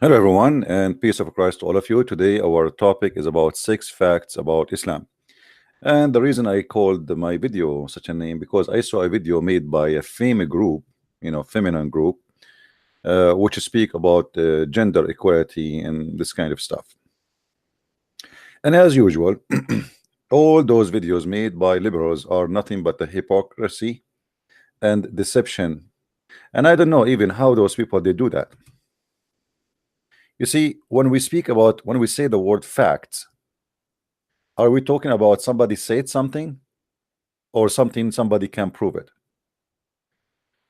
Hello, everyone, and peace of Christ to all of you. Today, our topic is about 6 facts about Islam. And the reason I called my video such a name because I saw a video made by a female group, feminine group, which speak about gender equality and this kind of stuff. And as usual, all those videos made by liberals are nothing but the hypocrisy and deception. And I don't know even how those people they do that. You see, when we say the word facts, are we talking about somebody said something or something somebody can prove it?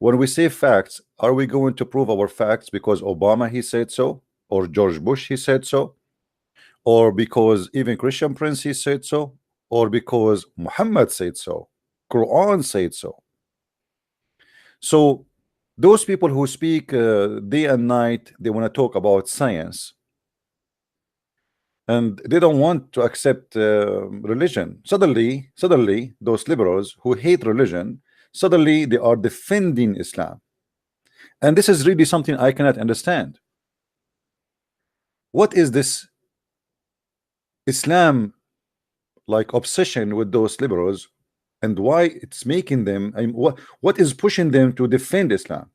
When we say facts, are we going to prove our facts because Obama he said so, or George Bush he said so, or because even Christian Prince he said so, or because Muhammad said so, Quran said so? So those people who speak day and night, they want to talk about science, and they don't want to accept religion. Suddenly, those liberals who hate religion, suddenly they are defending Islam, and this is really something I cannot understand. What is this Islam like obsession with those liberals, and why it's making them? What is pushing them to defend Islam?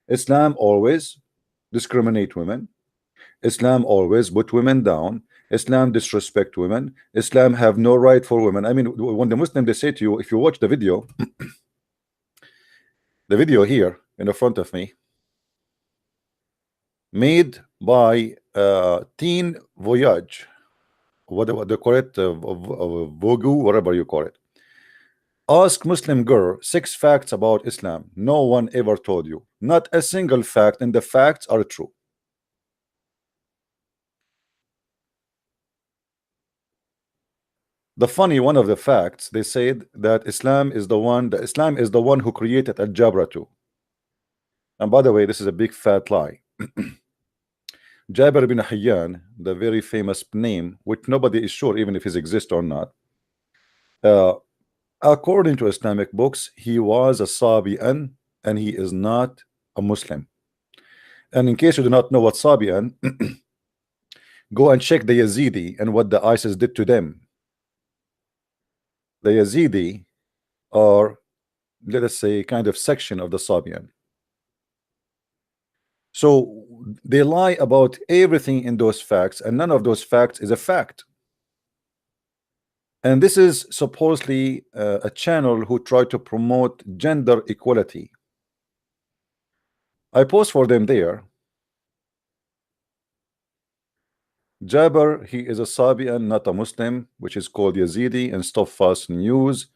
Islam always discriminate women. Islam always put women down. Islam disrespect women. Islam have no right for women. I mean, when the Muslim they say to you, if you watch the video, the video here in the front of me, made by Teen Voyage, what they call it, Vogu, whatever you call it. Ask Muslim girl 6 facts about Islam no one ever told you. Not a single fact, and the facts are true. The funny one of the facts, they said that Islam is the one who created Al-Jabra too. And by the way, this is a big fat lie. Jabir bin Hayyan, the very famous name, which nobody is sure even if he exists or not. According to Islamic books, he was a Sabi'an, and he is not a Muslim. And in case you do not know what Sabi'an, go and check the Yazidi and what the ISIS did to them. The Yazidi are, let us say, kind of section of the Sabian. So they lie about everything in those facts, and none of those facts is a fact. And this is supposedly a channel who try to promote gender equality. I post for them there. Jabir, he is a Sabian, not a Muslim, which is called Yazidi, and Stop Fast News.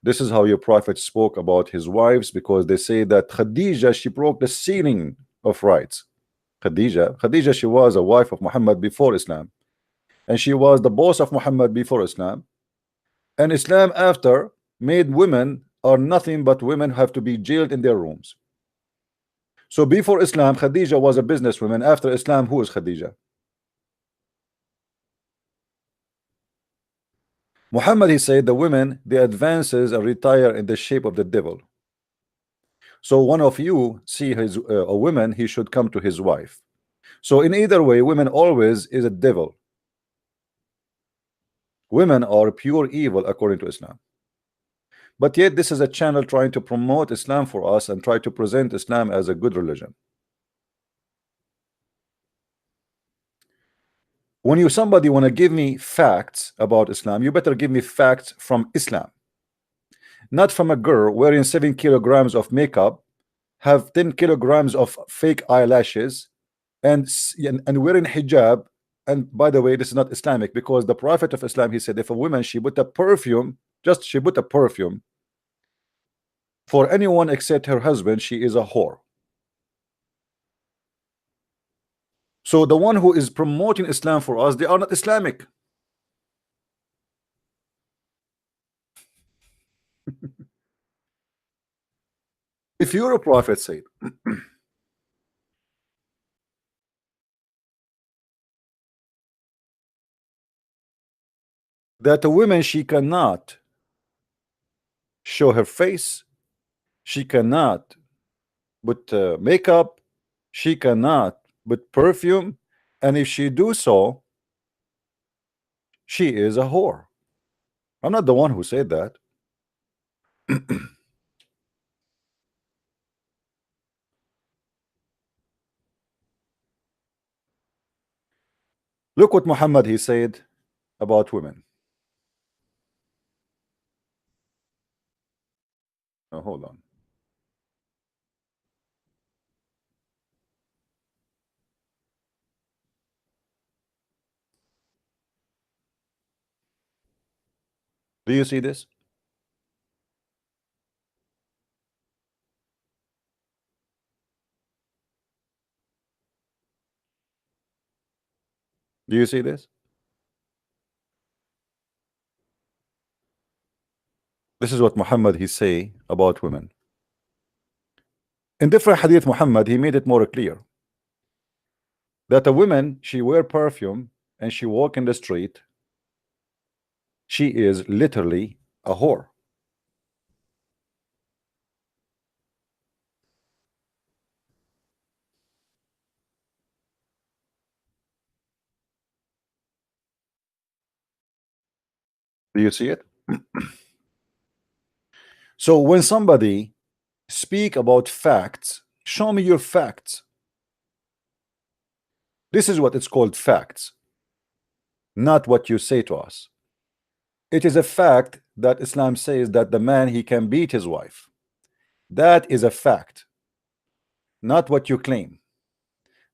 This is how your prophet spoke about his wives, because they say that Khadija, she broke the ceiling of rights. Khadija, she was a wife of Muhammad before Islam, and she was the boss of Muhammad before Islam. And Islam after made women are nothing but women have to be jailed in their rooms. So before Islam, Khadija was a businesswoman. After Islam, who is Khadija? Muhammad, he said the women, the advances and retire in the shape of the devil. So one of you see his a woman, he should come to his wife. So in either way, women always is a devil. Women are pure evil according to Islam. But yet this is a channel trying to promote Islam for us and try to present Islam as a good religion. When somebody want to give me facts about Islam, you better give me facts from Islam, not from a girl wearing 7 kilograms of makeup, have 10 kilograms of fake eyelashes, and wearing hijab. And by the way, this is not Islamic, because the Prophet of Islam, he said if a woman she put a perfume, for anyone except her husband, she is a whore. So the one who is promoting Islam for us, they are not Islamic. If your prophet said that a woman she cannot show her face, she cannot put makeup, she cannot put perfume, And if she do so, she is a whore. I'm not the one who said that. Look what Muhammad he said about women. Oh, hold on. Do you see this? Do you see this? This is what Muhammad he say about women. In different hadith, Muhammad he made it more clear that a woman, she wear perfume and she walk in the street, she is literally a whore. Do you see it? So when somebody speak about facts, show me your facts. This is what it's called, facts, not what you say to us. It is a fact that Islam says that the man he can beat his wife. That is a fact, not what you claim,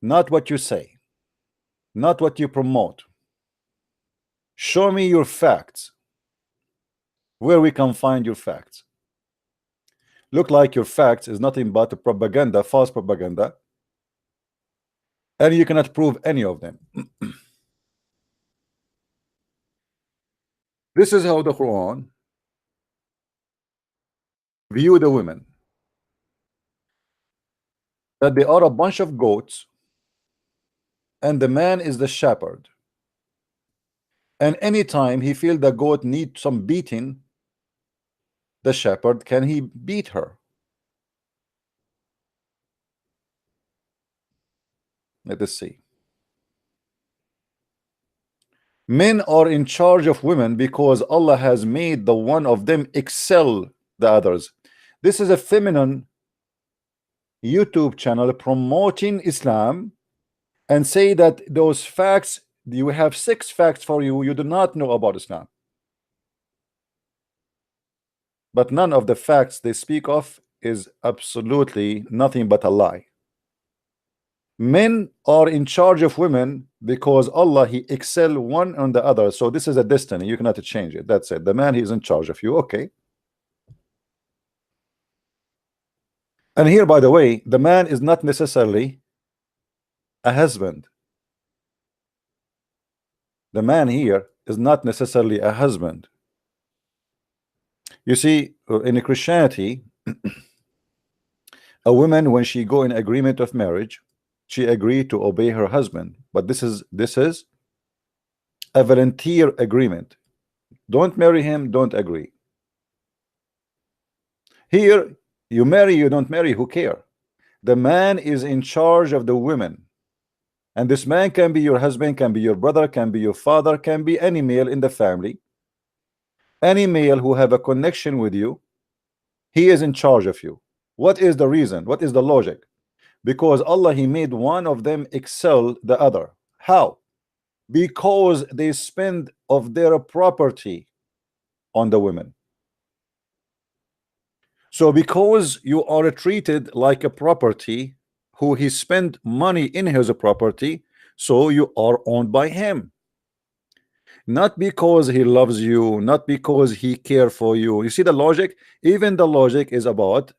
not what you say, not what you promote. Show me your facts, where we can find your facts. Look like your facts is nothing but a propaganda, false propaganda, and you cannot prove any of them. This is how the Quran view the women, that they are a bunch of goats and the man is the shepherd, and anytime he feel the goat need some beating, the shepherd can he beat her. Let us see. Men are in charge of women because Allah has made the one of them excel the others. This is a feminine YouTube channel promoting Islam and say that those facts, you have 6 facts for you do not know about Islam. But none of the facts they speak of is absolutely nothing but a lie. Men are in charge of women because Allah he excel one on the other. So this is a destiny, you cannot change it. That's it. The man he is in charge of you. Okay. And here, by the way, the man is not necessarily a husband. The man here is not necessarily a husband. You see, in Christianity, a woman, when she go in agreement of marriage, she agreed to obey her husband. But this is a volunteer agreement. Don't marry him, don't agree. Here, you marry, you don't marry, who care? The man is in charge of the women. And this man can be your husband, can be your brother, can be your father, can be any male in the family. Any male who have a connection with you, he is in charge of you. What is the reason? What is the logic? Because Allah he made one of them excel the other. How? Because they spend of their property on the women. So because you are treated like a property who he spent money in his property, so you are owned by him. Not because he loves you, not because he care for you. You see the logic? Even the logic is about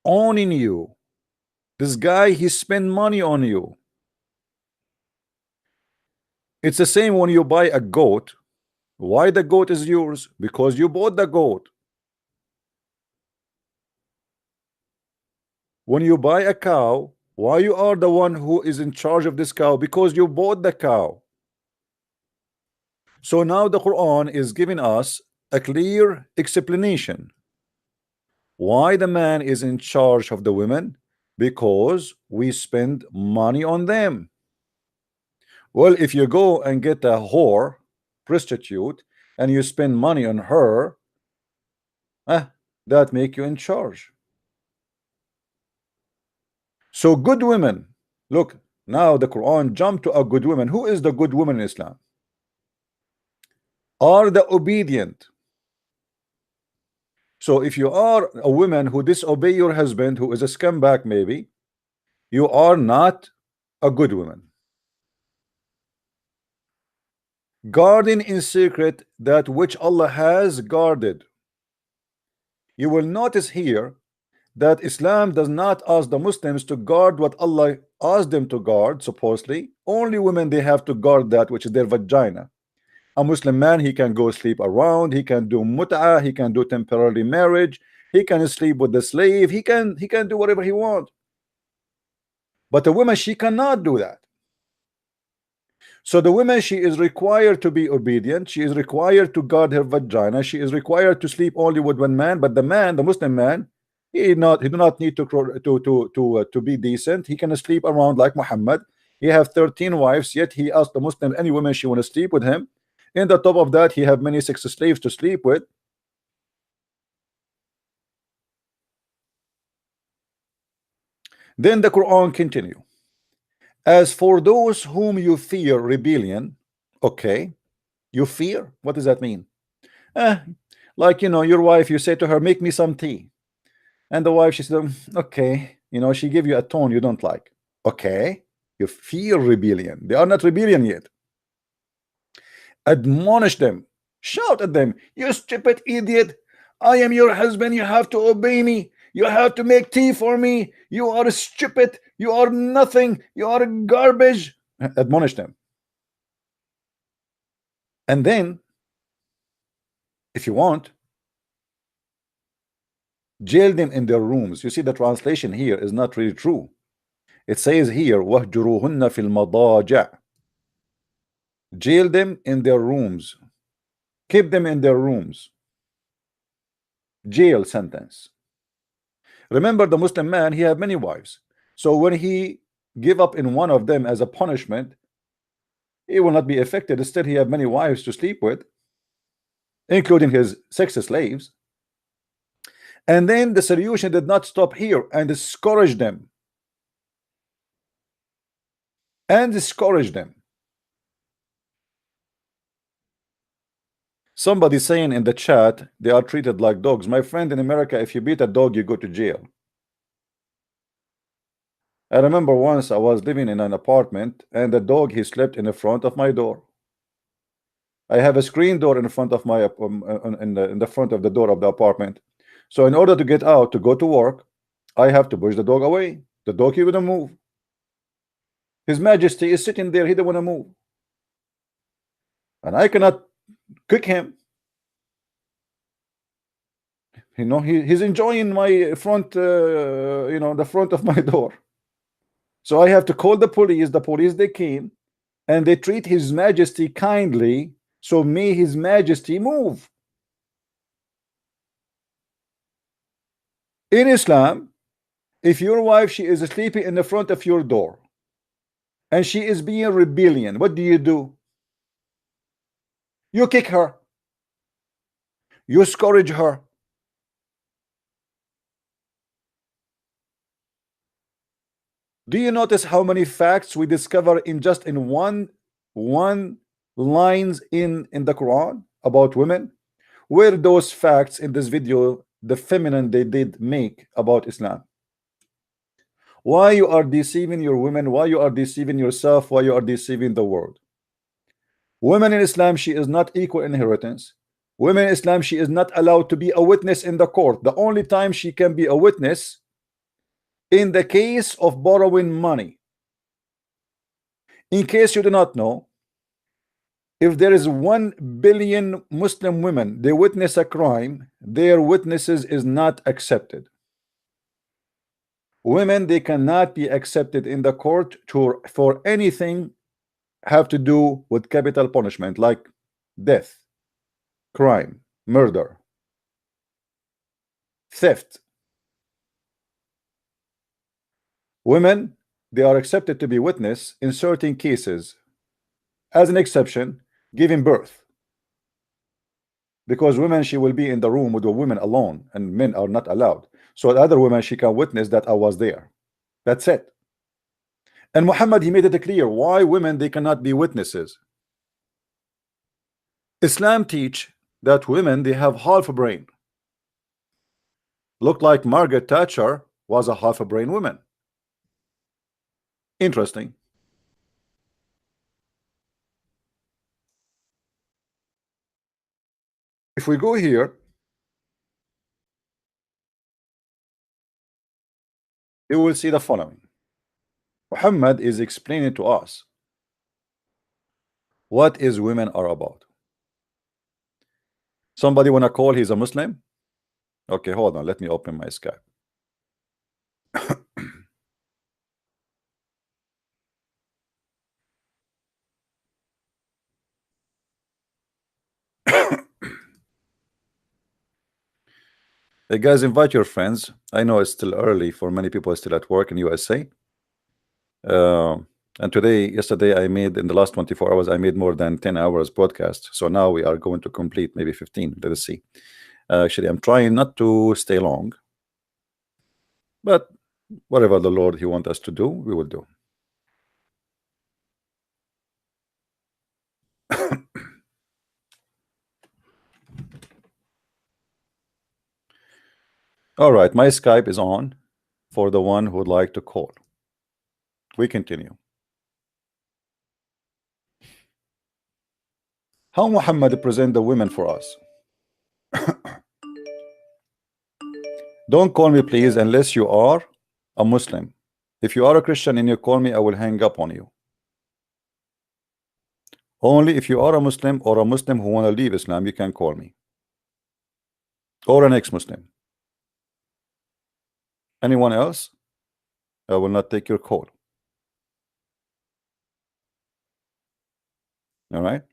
owning you. This guy he spend money on you. It's the same when you buy a goat. Why the goat is yours? Because you bought the goat. When you buy a cow, why you are the one who is in charge of this cow? Because you bought the cow. So now the Quran is giving us a clear explanation why the man is in charge of the women, because we spend money on them. Well, if you go and get a whore, prostitute, and you spend money on her, that make you in charge. So good women, look, now the Quran jump to a good woman. Who is the good woman in Islam? Are the obedient. So if you are a woman who disobey your husband, who is a scumbag, maybe you are not a good woman. Guarding in secret that which Allah has guarded. You will notice here that Islam does not ask the Muslims to guard what Allah asked them to guard. Supposedly only women, they have to guard that which is their vagina. A Muslim man, he can go sleep around, he can do mut'ah, he can do temporary marriage, he can sleep with the slave, he can do whatever he wants. But a woman, she cannot do that. So the woman, she is required to be obedient, she is required to guard her vagina, she is required to sleep only with one man. But the man, the Muslim man, he do not need to be decent. He can sleep around like Muhammad. He have 13 wives, yet he asked the Muslim any woman she want to sleep with him. In the top of that, he have many sex slaves to sleep with. Then the Quran continue. As for those whom you fear rebellion, okay, you fear, what does that mean? Like, you know, your wife, you say to her, make me some tea, and the wife, she said, okay, you know, she give you a tone you don't like. Okay, you fear rebellion. They are not rebellion yet. Admonish them, shout at them, you stupid idiot, I am your husband, you have to obey me, you have to make tea for me, you are stupid, you are nothing, you are garbage. Admonish them. And then if you want, jail them in their rooms. You see, the translation here is not really true. It says here وَهْجُرُوهُنَّ فِي الْمَضَاجِعِ. Jail them in their rooms, keep them in their rooms. Jail sentence. Remember, the Muslim man, he had many wives, so when he give up in one of them as a punishment, he will not be affected. Instead, he have many wives to sleep with, including his sex slaves. And then the solution did not stop here, and discourage them, and discourage them. Somebody saying in the chat they are treated like dogs. My friend, in America, if you beat a dog, you go to jail. I remember once I was living in an apartment, and the dog, he slept in the front of my door. I have a screen door in front of my in the front of the door of the apartment. So in order to get out to go to work, I have to push the dog away. The dog, he wouldn't move. His Majesty is sitting there, he don't want to move, and I cannot kick him. You know, he's enjoying my front, you know, the front of my door. So I have to call the police. The police, they came, and they treat His Majesty kindly, so may His Majesty move. In Islam, if your wife, she is sleeping in the front of your door and she is being rebellion, what do? You kick her, you scourge her. Do you notice how many facts we discover in just in one lines in the Quran about women? Where those facts in this video, the feminine they did make about Islam? Why you are deceiving your women? Why you are deceiving yourself? Why you are deceiving the world? Women in Islam, she is not equal inheritance. Women in Islam, she is not allowed to be a witness in the court. The only time she can be a witness in the case of borrowing money. In case you do not know, if there is 1 billion Muslim women, they witness a crime, their witnesses is not accepted. Women, they cannot be accepted in the court for anything have to do with capital punishment, like death, crime, murder, theft. Women, they are accepted to be witness in certain cases, as an exception, giving birth. Because women, she will be in the room with the women alone, and men are not allowed. So the other women, she can witness that I was there. That's it. And Muhammad, he made it clear why women, they cannot be witnesses. Islam teach that women, they have half a brain. Looked like Margaret Thatcher was a half a brain woman. Interesting. If we go here, you will see the following. Muhammad is explaining to us what is women are about. Somebody wanna call, he's a Muslim? Okay, hold on, let me open my Skype. Hey guys, invite your friends. I know it's still early for many people, still at work in USA. And yesterday I made, in the last 24 hours, I made more than 10 hours podcast. So now we are going to complete maybe 15. Let us see. Actually, I'm trying not to stay long, but whatever the Lord he wants us to do, we will do. All right, my Skype is on for the one who would like to call. We continue. How Muhammad present the women for us? Don't call me please unless you are a Muslim. If you are a Christian and you call me, I will hang up on you. Only if you are a Muslim or a Muslim who want to leave Islam, you can call me. Or an ex-Muslim. Anyone else? I will not take your call. All right.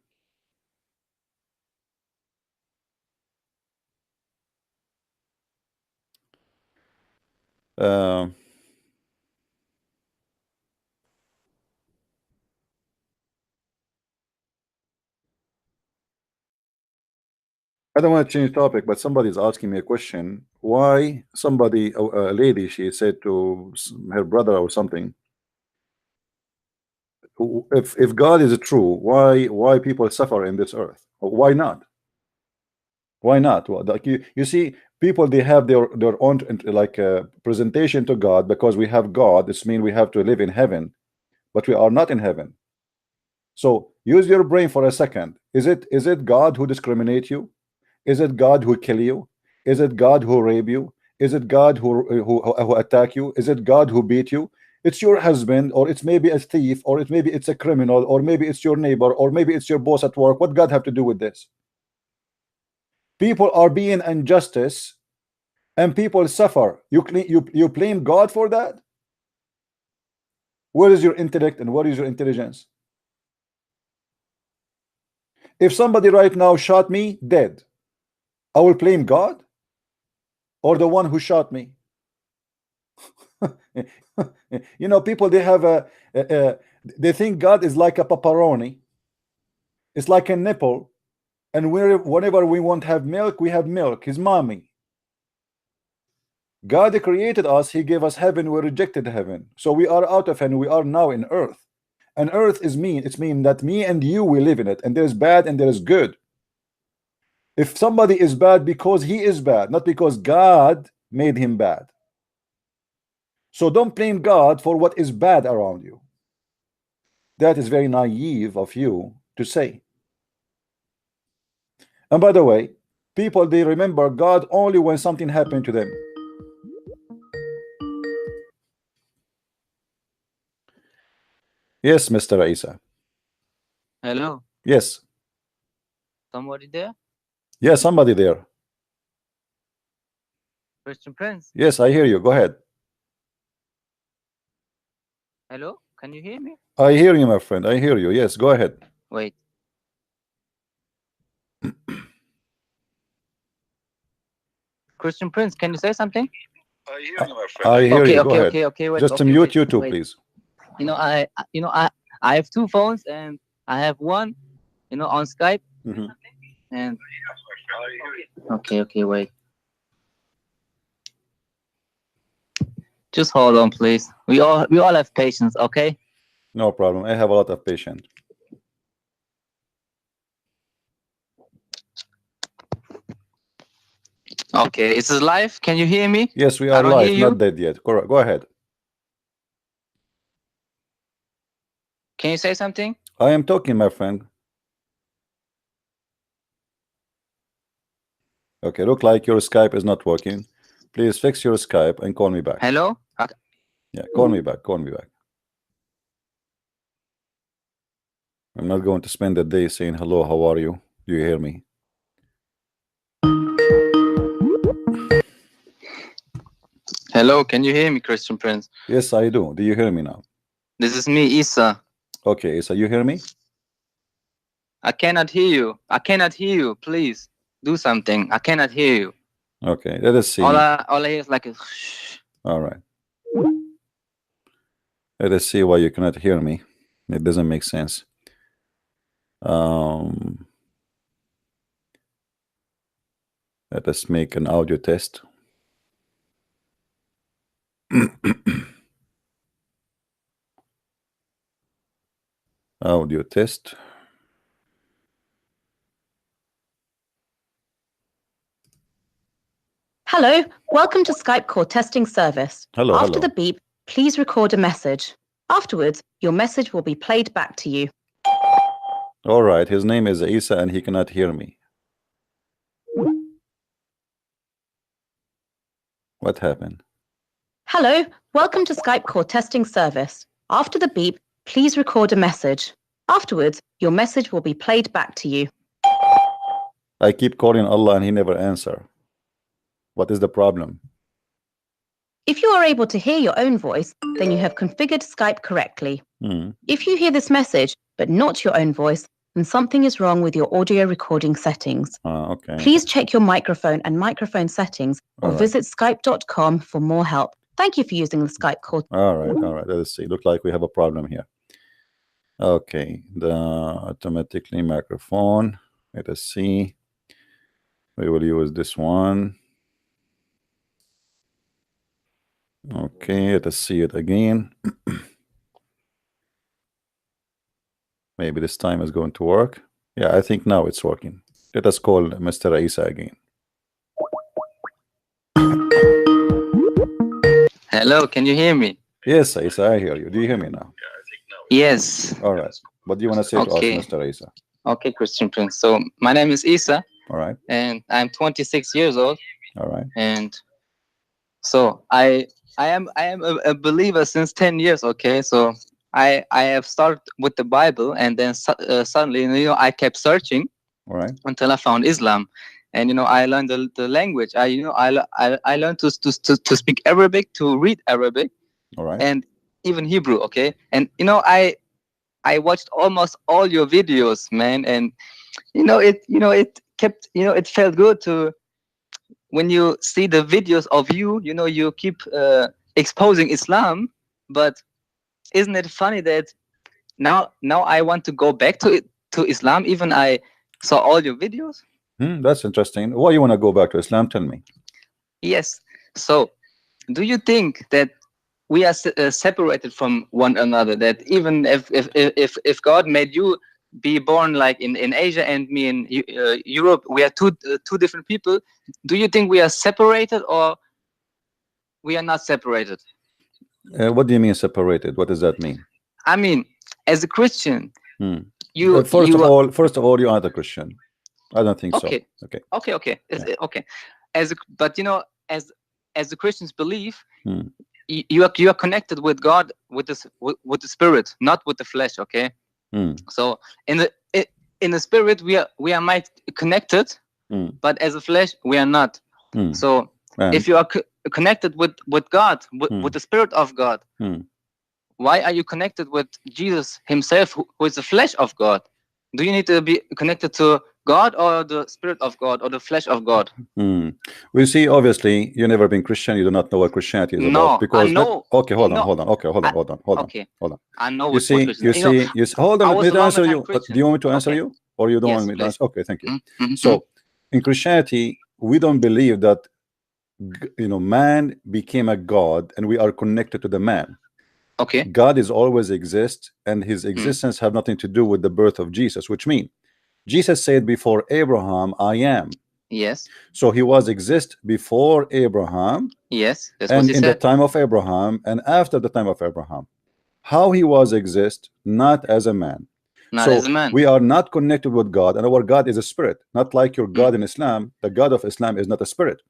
I don't want to change topic, but somebody is asking me a question. Why somebody, a lady, she said to her brother or something, if God is true, why people suffer in this earth? Why not? Why not? Well, like you see, people, they have their own like presentation to God. Because we have God, this means we have to live in heaven, but we are not in heaven. So use your brain for a second. Is it God who discriminate you? Is it God who kill you? Is it God who rape you? Is it God who attack you? Is it God who beat you? It's your husband, or it's maybe a thief, or it's a criminal, or maybe it's your neighbor, or maybe it's your boss at work. What God have to do with this? People are being injustice, and people suffer. You blame God for that? Where is your intellect and what is your intelligence? If somebody right now shot me dead, I will blame God or the one who shot me? You know, people, they have they think God is like a pepperoni. It's like a nipple, and whenever we want to have milk, we have milk. His mommy. God created us, he gave us heaven, we rejected heaven, so we are out of heaven, we are now in earth. And earth is it's mean that me and you, we live in it, and there is bad and there is good. If somebody is bad because he is bad, not because God made him bad. So don't blame God for what is bad around you. That is very naive of you to say. And by the way, people, they remember God only when something happened to them. Yes, Mr. Isa. Hello, Yes. somebody there? Yes, somebody there. Christian Prince. Yes, I hear you. Go ahead. Hello, can you hear me? I hear you, my friend. I hear you. Yes, go ahead. Wait. Christian Prince, can you say something? I hear you, my friend. I hear Okay, you. Go okay, ahead. okay, okay. Wait, Just okay, mute wait, you too, wait. please. You know, I have two phones, and I have one, on Skype, Mhm. and okay, wait. Just hold on, please. We all have patience, okay? No problem. I have a lot of patience. Okay, is this live? Can you hear me? Yes, we I are don't hear live, you. not dead yet. Correct. Go ahead. Can you say something? I am talking, my friend. Okay, look like your Skype is not working. Please fix your Skype and call me back. Hello? Yeah, call me back. Call me back. I'm not going to spend the day saying hello, how are you? Do you hear me? Hello, can you hear me, Christian Prince? Yes, I do. Do you hear me now? This is me, Isa. Okay, so you hear me? I cannot hear you. I cannot hear you. Please do something. I cannot hear you. Okay, let us see. All I hear is like a All right. Let us see why you cannot hear me. It doesn't make sense. Let us make an audio test. Audio test. Hello, welcome to Skype call testing service. Hello, After hello. the beep, please record a message. Afterwards, your message will be played back to you. All right, his name is Isa and he cannot hear me. What happened? Hello, welcome to Skype call testing service. After the beep, please record a message. Afterwards, your message will be played back to you. I keep calling Allah and he never answer. What is the problem? If you are able to hear your own voice, then you have configured Skype correctly. If you hear this message, but not your own voice, then something is wrong with your audio recording settings. Okay. Please check your microphone and microphone settings or All right. visit skype.com for more help. Thank you for using the Skype call. All right, all right. Let us see. Look like we have a problem here. Okay, the automatically microphone. Let us see. We will use this one. Okay, let us see it again. Maybe this time is going to work. Yeah, I think now it's working. Let us call Mr. Isa again. Hello, can you hear me? Yes, Isa, I hear you. Do you hear me now? Yes. All right. What do you want to say Okay. to us, Mr. Isa? Okay, Christian Prince. So my name is Isa, All right. and I'm 26 years old. All right. And so I am a believer since 10 years. Okay, so I have started with the Bible, and then suddenly I kept searching All right. until I found Islam, and I learned the language. I learned to speak Arabic, to read Arabic, All right. and even Hebrew. Okay, and I watched almost all your videos, man, and it kept it felt good to when you see the videos of you keep exposing Islam, but isn't it funny that now I want to go back to Islam, even I saw all your videos? That's interesting. Why you want to go back to Islam? Tell me. Yes. So, do you think that we are separated from one another? That even if God made you be born like in Asia and me in Europe, we are two different people. Do you think we are separated, or we are not separated? What do you mean separated? What does that mean? I mean, as a Christian, First of all, you are not a Christian. I don't think okay. so. Okay. Okay. Yeah. Okay. But as the Christians believe, you are connected with God, with the spirit, not with the flesh. Okay. So in the spirit we are connected, but as a flesh we are not. So if you are connected with God, with the spirit of God, why are you connected with Jesus himself, who is the flesh of God? Do you need to be connected to God or the spirit of God or the flesh of God? We see, obviously, you've never been Christian. You do not know what Christianity is about. No, I Because know. okay, hold on, No, hold on. Okay, hold on, I, hold on, hold on, okay. hold on. I know You what see, Christian. you see, you see. Hold on, I let was me a long answer time you. Do Christian. you want me to answer Okay. you, or you don't Yes, want me to please. answer? Okay, thank you. So, in Christianity, we don't believe that man became a god and we are connected to the man. Okay. God is always exist, and his existence have nothing to do with the birth of Jesus, which means Jesus said before Abraham, I am. Yes. So he was exist before Abraham, Yes. That's what and he in the said. time of Abraham, and after the time of Abraham. How he was exist, not as a man. Not So as a man. we are not connected with God, and our God is a spirit, not like your God in Islam. The God of Islam is not a spirit.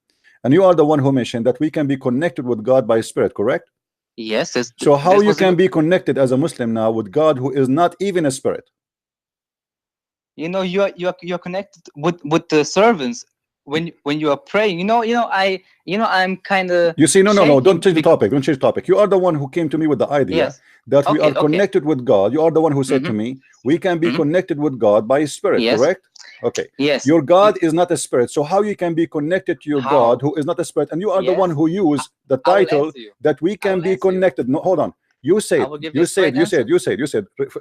And you are the one who mentioned that we can be connected with God by spirit, correct? Yes. So how you can be connected as a Muslim now with God who is not even a spirit? You're connected with the servants when you are praying. I'm kind of. You see, no, don't change the topic. Don't change the topic. You are the one who came to me with the idea that we are connected with God. You are the one who said to me, we can be connected with God by spirit, correct? Okay. Yes. Your God is not a spirit. So how you can be connected to your God who is not a spirit? And you are the one who used the title that we can be connected. No, hold on. You said,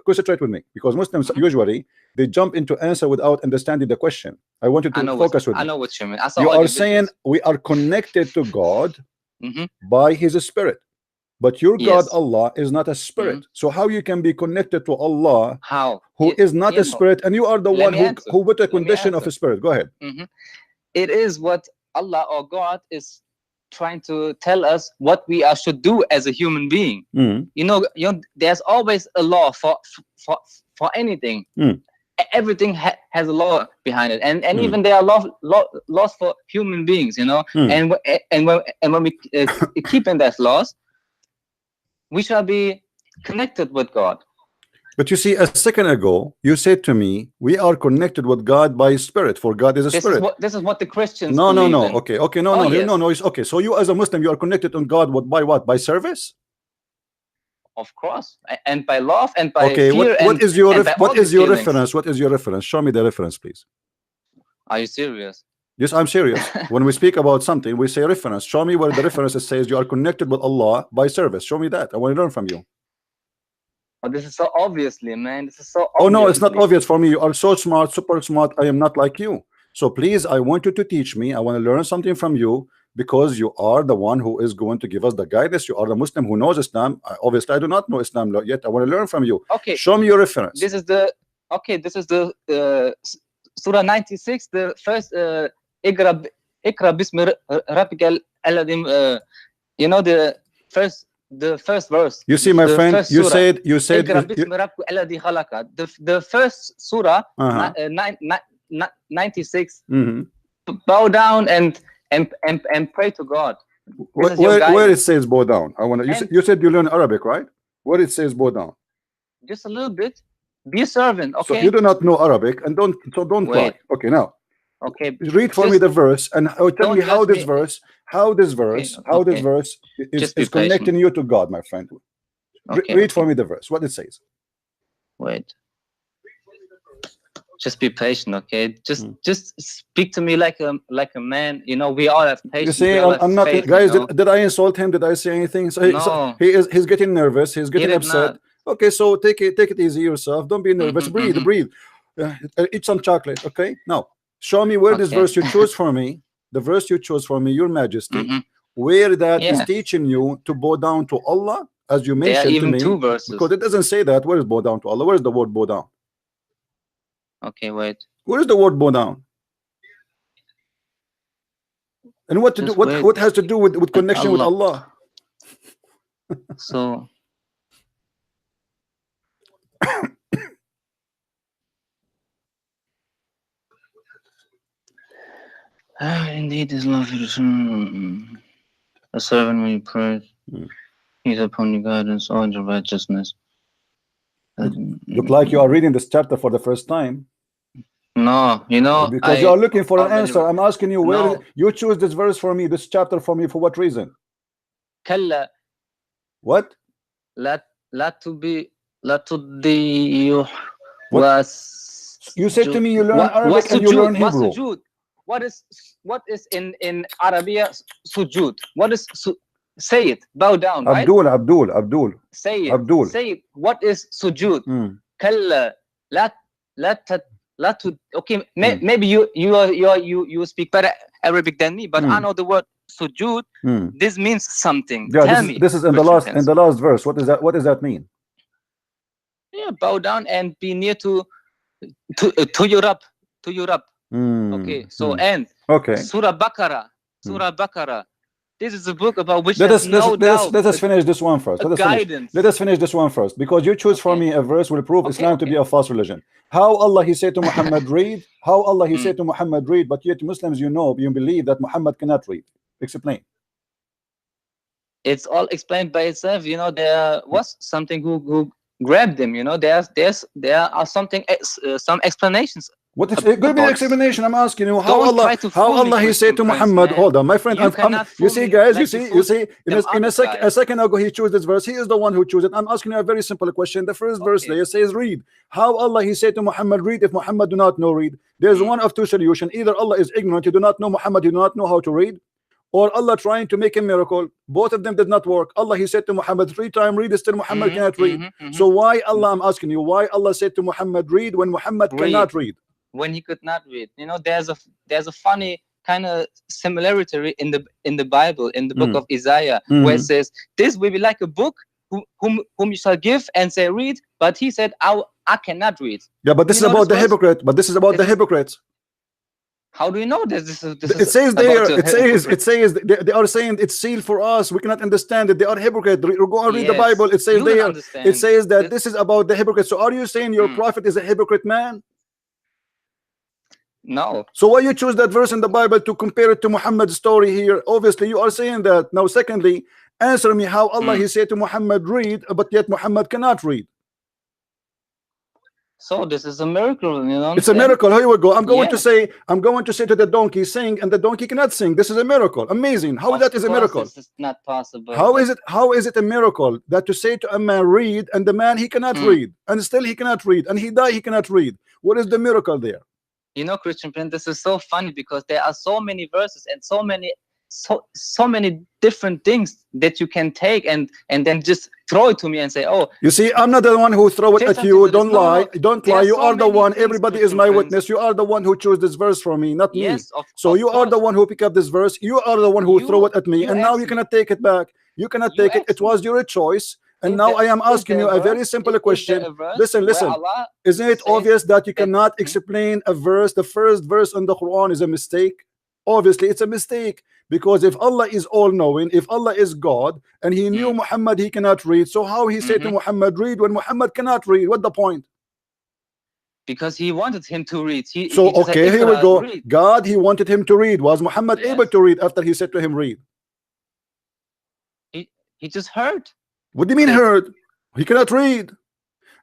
concentrate with me, because Muslims usually they jump into answer without understanding the question. I want you to focus with me. I know what you mean. You are saying we are connected to God by his spirit, but your God Allah is not a spirit. So how you can be connected to Allah who is not a spirit, and you are the one who put a condition of a spirit? Go ahead. It is what Allah or God is trying to tell us what we should do as a human being. There's always a law for anything. Everything has a law behind it, and even there are laws for human beings. And when we keep in that laws, we shall be connected with God. But you see, a second ago you said to me we are connected with God by spirit, for God is a spirit. This is what the Christians no believe in. Okay, no, it's okay. So you as a Muslim, you are connected on God by what? By service? Of course, and by love and by fear. What is your reference? What is your reference? Show me the reference, please. Are you serious? Yes, I'm serious. When we speak about something, we say reference. Show me where the reference says you are connected with Allah by service. Show me that. I want to learn from you. Oh, this is so obviously, man. This is so obviously. Oh no, it's not obvious for me. You are so smart, super smart. I am not like you. So please, I want you to teach me. I want to learn something from you, because you are the one who is going to give us the guidance. You are the Muslim who knows Islam. Obviously, I do not know Islam yet. I want to learn from you. Okay. Show me your reference. This is the Surah 96, the first Iqra bismi rabbikal alladhi, the first verse. You see, my friend, you said the first surah, 96. Bow down and pray to God. Where it says bow down? I want to. You said you learn Arabic, right? Where it says bow down? Just a little bit. Be a servant, okay? So you do not know Arabic, and don't lie. Okay, now. Okay. Read for me the verse and tell me how this verse is connecting you to God, my friend. Read for me the verse. What it says. Wait. Just be patient, okay? Just speak to me like a man. We all have patience. You see, I'm not, guys. Did I insult him? Did I say anything? No. He's getting nervous. He's getting upset. Okay, so take it easy yourself. Don't be nervous. Breathe. Eat some chocolate. Okay. Now, show me where this verse you chose for me. The verse you chose for me, Your Majesty, where that is teaching you to bow down to Allah, as you mentioned to me. Two verses. Because it doesn't say that. Where is bow down to Allah? Where is the word bow down? Okay, wait. Where is the word bow down? And what has to do with connection with Allah? So indeed is love a servant when you pray. He's upon your guidance, all your righteousness. Look like you are reading this chapter for the first time. No, because you are looking for an answer. I'm asking you where you choose this verse for me, this chapter for me, for what reason? Kalla. What? لا تضيع was You said to me you learn what Arabic and you learn Hebrew. Sujood? What is in Arabia sujood? What is say it? Bow down, right? Abdul. Say it. Abdul. Say it. What is sujood? Kalla la okay, maybe you speak better Arabic than me, but I know the word sujood. This means something. Yeah, Tell me. This is in the last verse. What does that mean? Yeah, bow down and be near to your Rabb. Okay, so and Surah Baqarah. This is a book about which let us finish this one first. Let us finish this one first, because you choose for me a verse will prove Islam to be a false religion. How Allah he said to Muhammad read? How Allah he said to Muhammad read? But yet Muslims, you believe that Muhammad cannot read. Explain. It's all explained by itself. There was something who grabbed them. There are something some explanations. What is it? Give me an explanation. I'm asking you how Allah he said to Muhammad. Man. Hold on, my friend. You see, guys. You see. In a second ago, he chose this verse. He is the one who chose it. I'm asking you a very simple question. The first verse there says, "Read." How Allah he said to Muhammad, "Read." If Muhammad do not know read, there's one of two solutions. Either Allah is ignorant, he do not know Muhammad, he do not know how to read, or Allah trying to make a miracle. Both of them did not work. Allah he said to Muhammad 3 times, "Read." Still Muhammad cannot read. So why Allah? I'm asking you, why Allah said to Muhammad, "Read," when Muhammad cannot read? When he could not read. There's a funny kind of similarity in the Bible, in the book of Isaiah, where it says, "This will be like a book whom you shall give and say read," but he said, I cannot read. Yeah, but this is about the hypocrite. But this is about the hypocrites. How do you know this? It says there. It says they are saying it's sealed for us. We cannot understand it. They are hypocrites. Go and read the Bible. It says there. It says that this is about the hypocrites. So are you saying your prophet is a hypocrite man? No. So why you choose that verse in the Bible to compare it to Muhammad's story here? Obviously you are saying that. Now secondly, answer me how Allah he said to Muhammad read, but yet Muhammad cannot read. So this is a miracle, It's a miracle. Here we go. I'm going to say to the donkey, sing, and the donkey cannot sing. This is a miracle. Amazing. How that is a miracle? This is not possible. How is it a miracle that to say to a man read, and the man he cannot read, and still he cannot read, and he die he cannot read? What is the miracle there? Christian Prince, this is so funny because there are so many verses and so many different things that you can take and then just throw it to me and say, "Oh, you see, I'm not the one who throw it at you. Don't lie. Don't lie. You are the one. Everybody is my witness. You are the one who chose this verse for me, not me. So you are the one who pick up this verse. You are the one who throw it at me, and now you cannot take it back. You cannot take it. It was your choice. And now I am asking you a very simple question. Listen. Isn't it obvious that you cannot explain a verse? The first verse in the Quran is a mistake. Obviously, it's a mistake, because if Allah is all-knowing, if Allah is God, and He knew Muhammad he cannot read, so how He said to Muhammad read when Muhammad cannot read? What the point? Because He wanted him to read. Okay, here we go. God, He wanted him to read. Was Muhammad able to read after He said to him read? He just heard. What do you mean heard? He cannot read.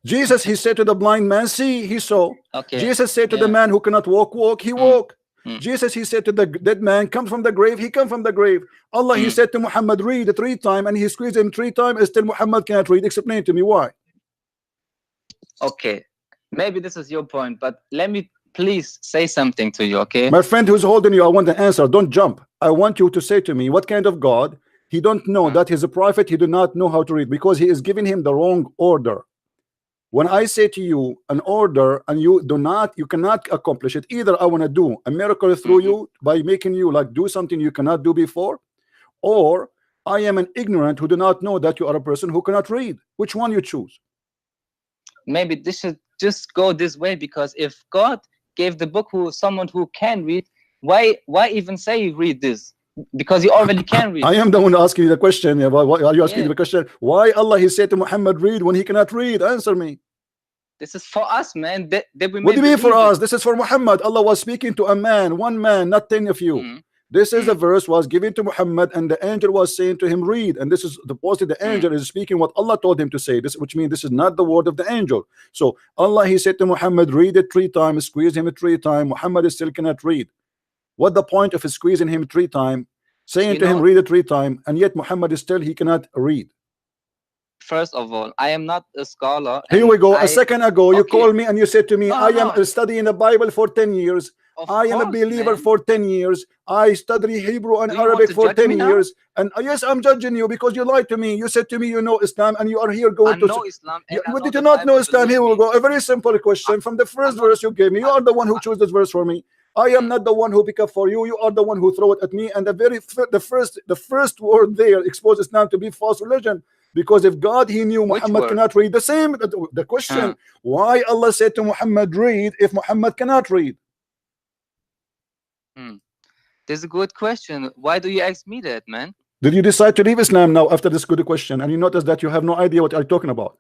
Jesus, He said to the blind man, see, he saw. Jesus said to the man who cannot walk, he walk. Jesus, He said to the dead man, come from the grave, he come from the grave. Allah, He said to Muhammad, read 3 times, and He squeezed him 3 times, and still Muhammad cannot read. Explain to me why. Okay, maybe this is your point, but let me please say something to you, okay? My friend who's holding you, I want an answer. Don't jump. I want you to say to me, what kind of God? He don't know that he's a prophet. He do not know how to read, because He is giving him the wrong order. When I say to you an order and you cannot accomplish it, either I want to do a miracle through you by making you like do something you cannot do before, or I am an ignorant who do not know that you are a person who cannot read. Which one you choose? Maybe this should just go this way, because if God gave the book to someone who can read, why even say read this? Because you already can read. I am the one asking you the question. Why are you asking me the question? Why Allah He said to Muhammad read when he cannot read? Answer me. This is for us, man. What do you mean for us? This is for Muhammad. Allah was speaking to a man, one man, not 10 of you. This is the verse was given to Muhammad, and the angel was saying to him read, and this is supposedly the angel is speaking what Allah told him to say, this, which means this is not the word of the angel. So Allah He said to Muhammad read it 3 times, squeeze him 3 times. Muhammad still cannot read. What the point of squeezing him 3 times, saying to him read it 3 times, and yet Muhammad is still he cannot read? first of all, I am not a scholar. Here and we go. I, A second ago, you okay. called me and you said to me, No, I am no. studying the Bible for 10 years. Of I am a course, believer man. for 10 years. I study Hebrew and Do you want Arabic to for judge 10 me now? years. And yes, I'm judging you because you lied to me. You said to me, you know Islam, and you are here I going to. know Islam, and I know Did the you not know Bible, Islam? believe Here we me. go. A very simple question from the first I'm not- verse you gave me. You are the one who chose this verse for me. I am Mm. not the one who pick up for you. You are the one who throw it at me. And the first word there exposes Islam to be false religion. Because if God, he knew Which Muhammad word? cannot read. The same, the question, why Allah said to Muhammad, read, if Muhammad cannot read? This is a good question. Why do you ask me that, man? Did you decide to leave Islam now after this good question? And you notice that you have no idea what I'm talking about.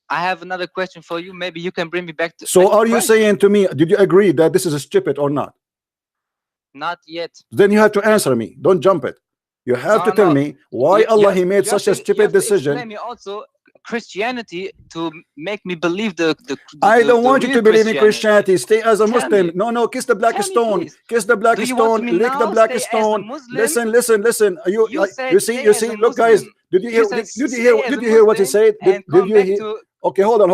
I have another question for you. Maybe you can bring me back to. So back to are you Christ. saying to me, did you agree that this is stupid or not? Not yet. Then you have to answer me. Don't jump it. You have to tell me why Allah he made such a stupid decision. Explain me also Christianity to make me believe the I don't the want you real to believe in Christianity. Stay as a Tell Muslim. me. No, kiss the black Tell me, stone. please. Kiss the black Do you want stone. me Lick the now black stay as a stone. Muslim? Listen. You said You stay as see. a Look, guys. Muslim. Did you hear? You said Did you stay hear? as Did a you hear what he Muslim said? and Did come you back hear? to Okay, hold on.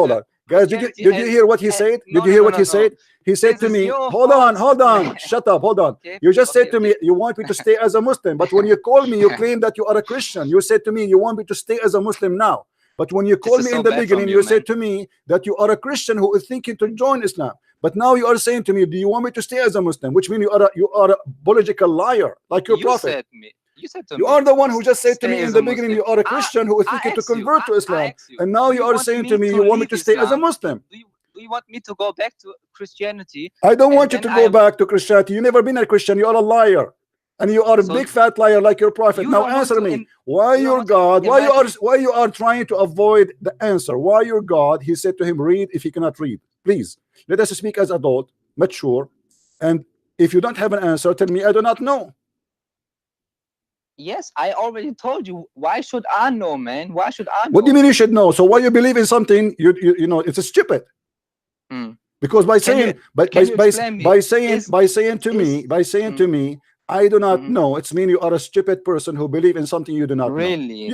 Guys, did Christianity you hear what he said? no, Did you hear what he no. said? He said This to is me, your hold on. fault. Shut up, hold on. Okay, You just said okay, to me, you want me to stay as a Muslim. But when you call me, you claim that you are a Christian. You said to me, you want me to stay as a Muslim now. But when you This called is me so in the bad from beginning, you, you said man. to me that you are a Christian who is thinking to join Islam. But now you are saying to me, do you want me to stay as a Muslim? Which means you are a biological liar, like your prophet. You said to me. You are the one who just said to stay me in as the a beginning, Muslim. you are a Christian who is I thinking to asked you. convert to I Islam. asked you. And now Do you are saying to me, to you want me leave to stay as a Islam? Muslim. Do you want me to go back to Christianity? I don't And want you to then go back to Christianity. You never been a Christian. You are a liar. And you are a So big fat liar like your prophet. you Now don't want answer to me. im- Why you don't your want to God? imagine- Why you are trying to avoid the answer? Why your God? He said to him, read if he cannot read. Please let us speak as adult, mature. And if you don't have an answer, tell me I do not know. Yes, I already told you. Why should I know, man? Why should I know? What do you mean you should know? So why you believe in something you know it's stupid. Because by saying by saying to me I do not know, it's mean you are a stupid person who believe in something you do not know.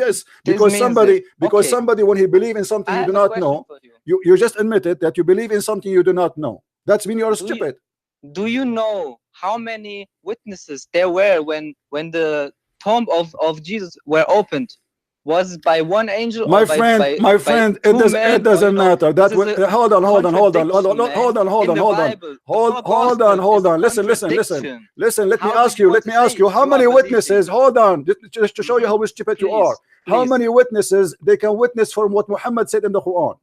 Yes, because somebody when he believe in something you do not know, you just admitted that you believe in something you do not know. That's mean you are stupid. Do you know how many witnesses there were when the tomb of Jesus were opened? Was it by one angel? My or friend, it doesn't matter. That hold on. Listen. Let me ask you. How many witnesses? Hold on, just to show you how stupid you are. How many witnesses they can witness from what Muhammad said in the Quran?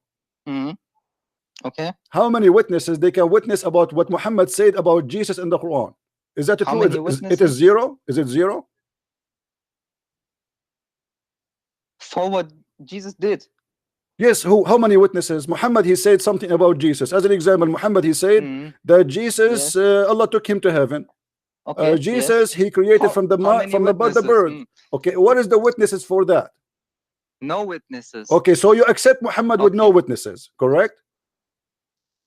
Okay. How many witnesses they can witness about what Muhammad said about Jesus in the Quran? Is that true? It is zero. Is it zero? For what Jesus did. Yes, how many witnesses? Muhammad, he said something about Jesus. As an example, Muhammad, he said that Jesus, Allah took him to heaven. Okay, Jesus, he created from the bird. Okay, what is the witnesses for that? No witnesses. Okay, so you accept Muhammad with no witnesses, correct?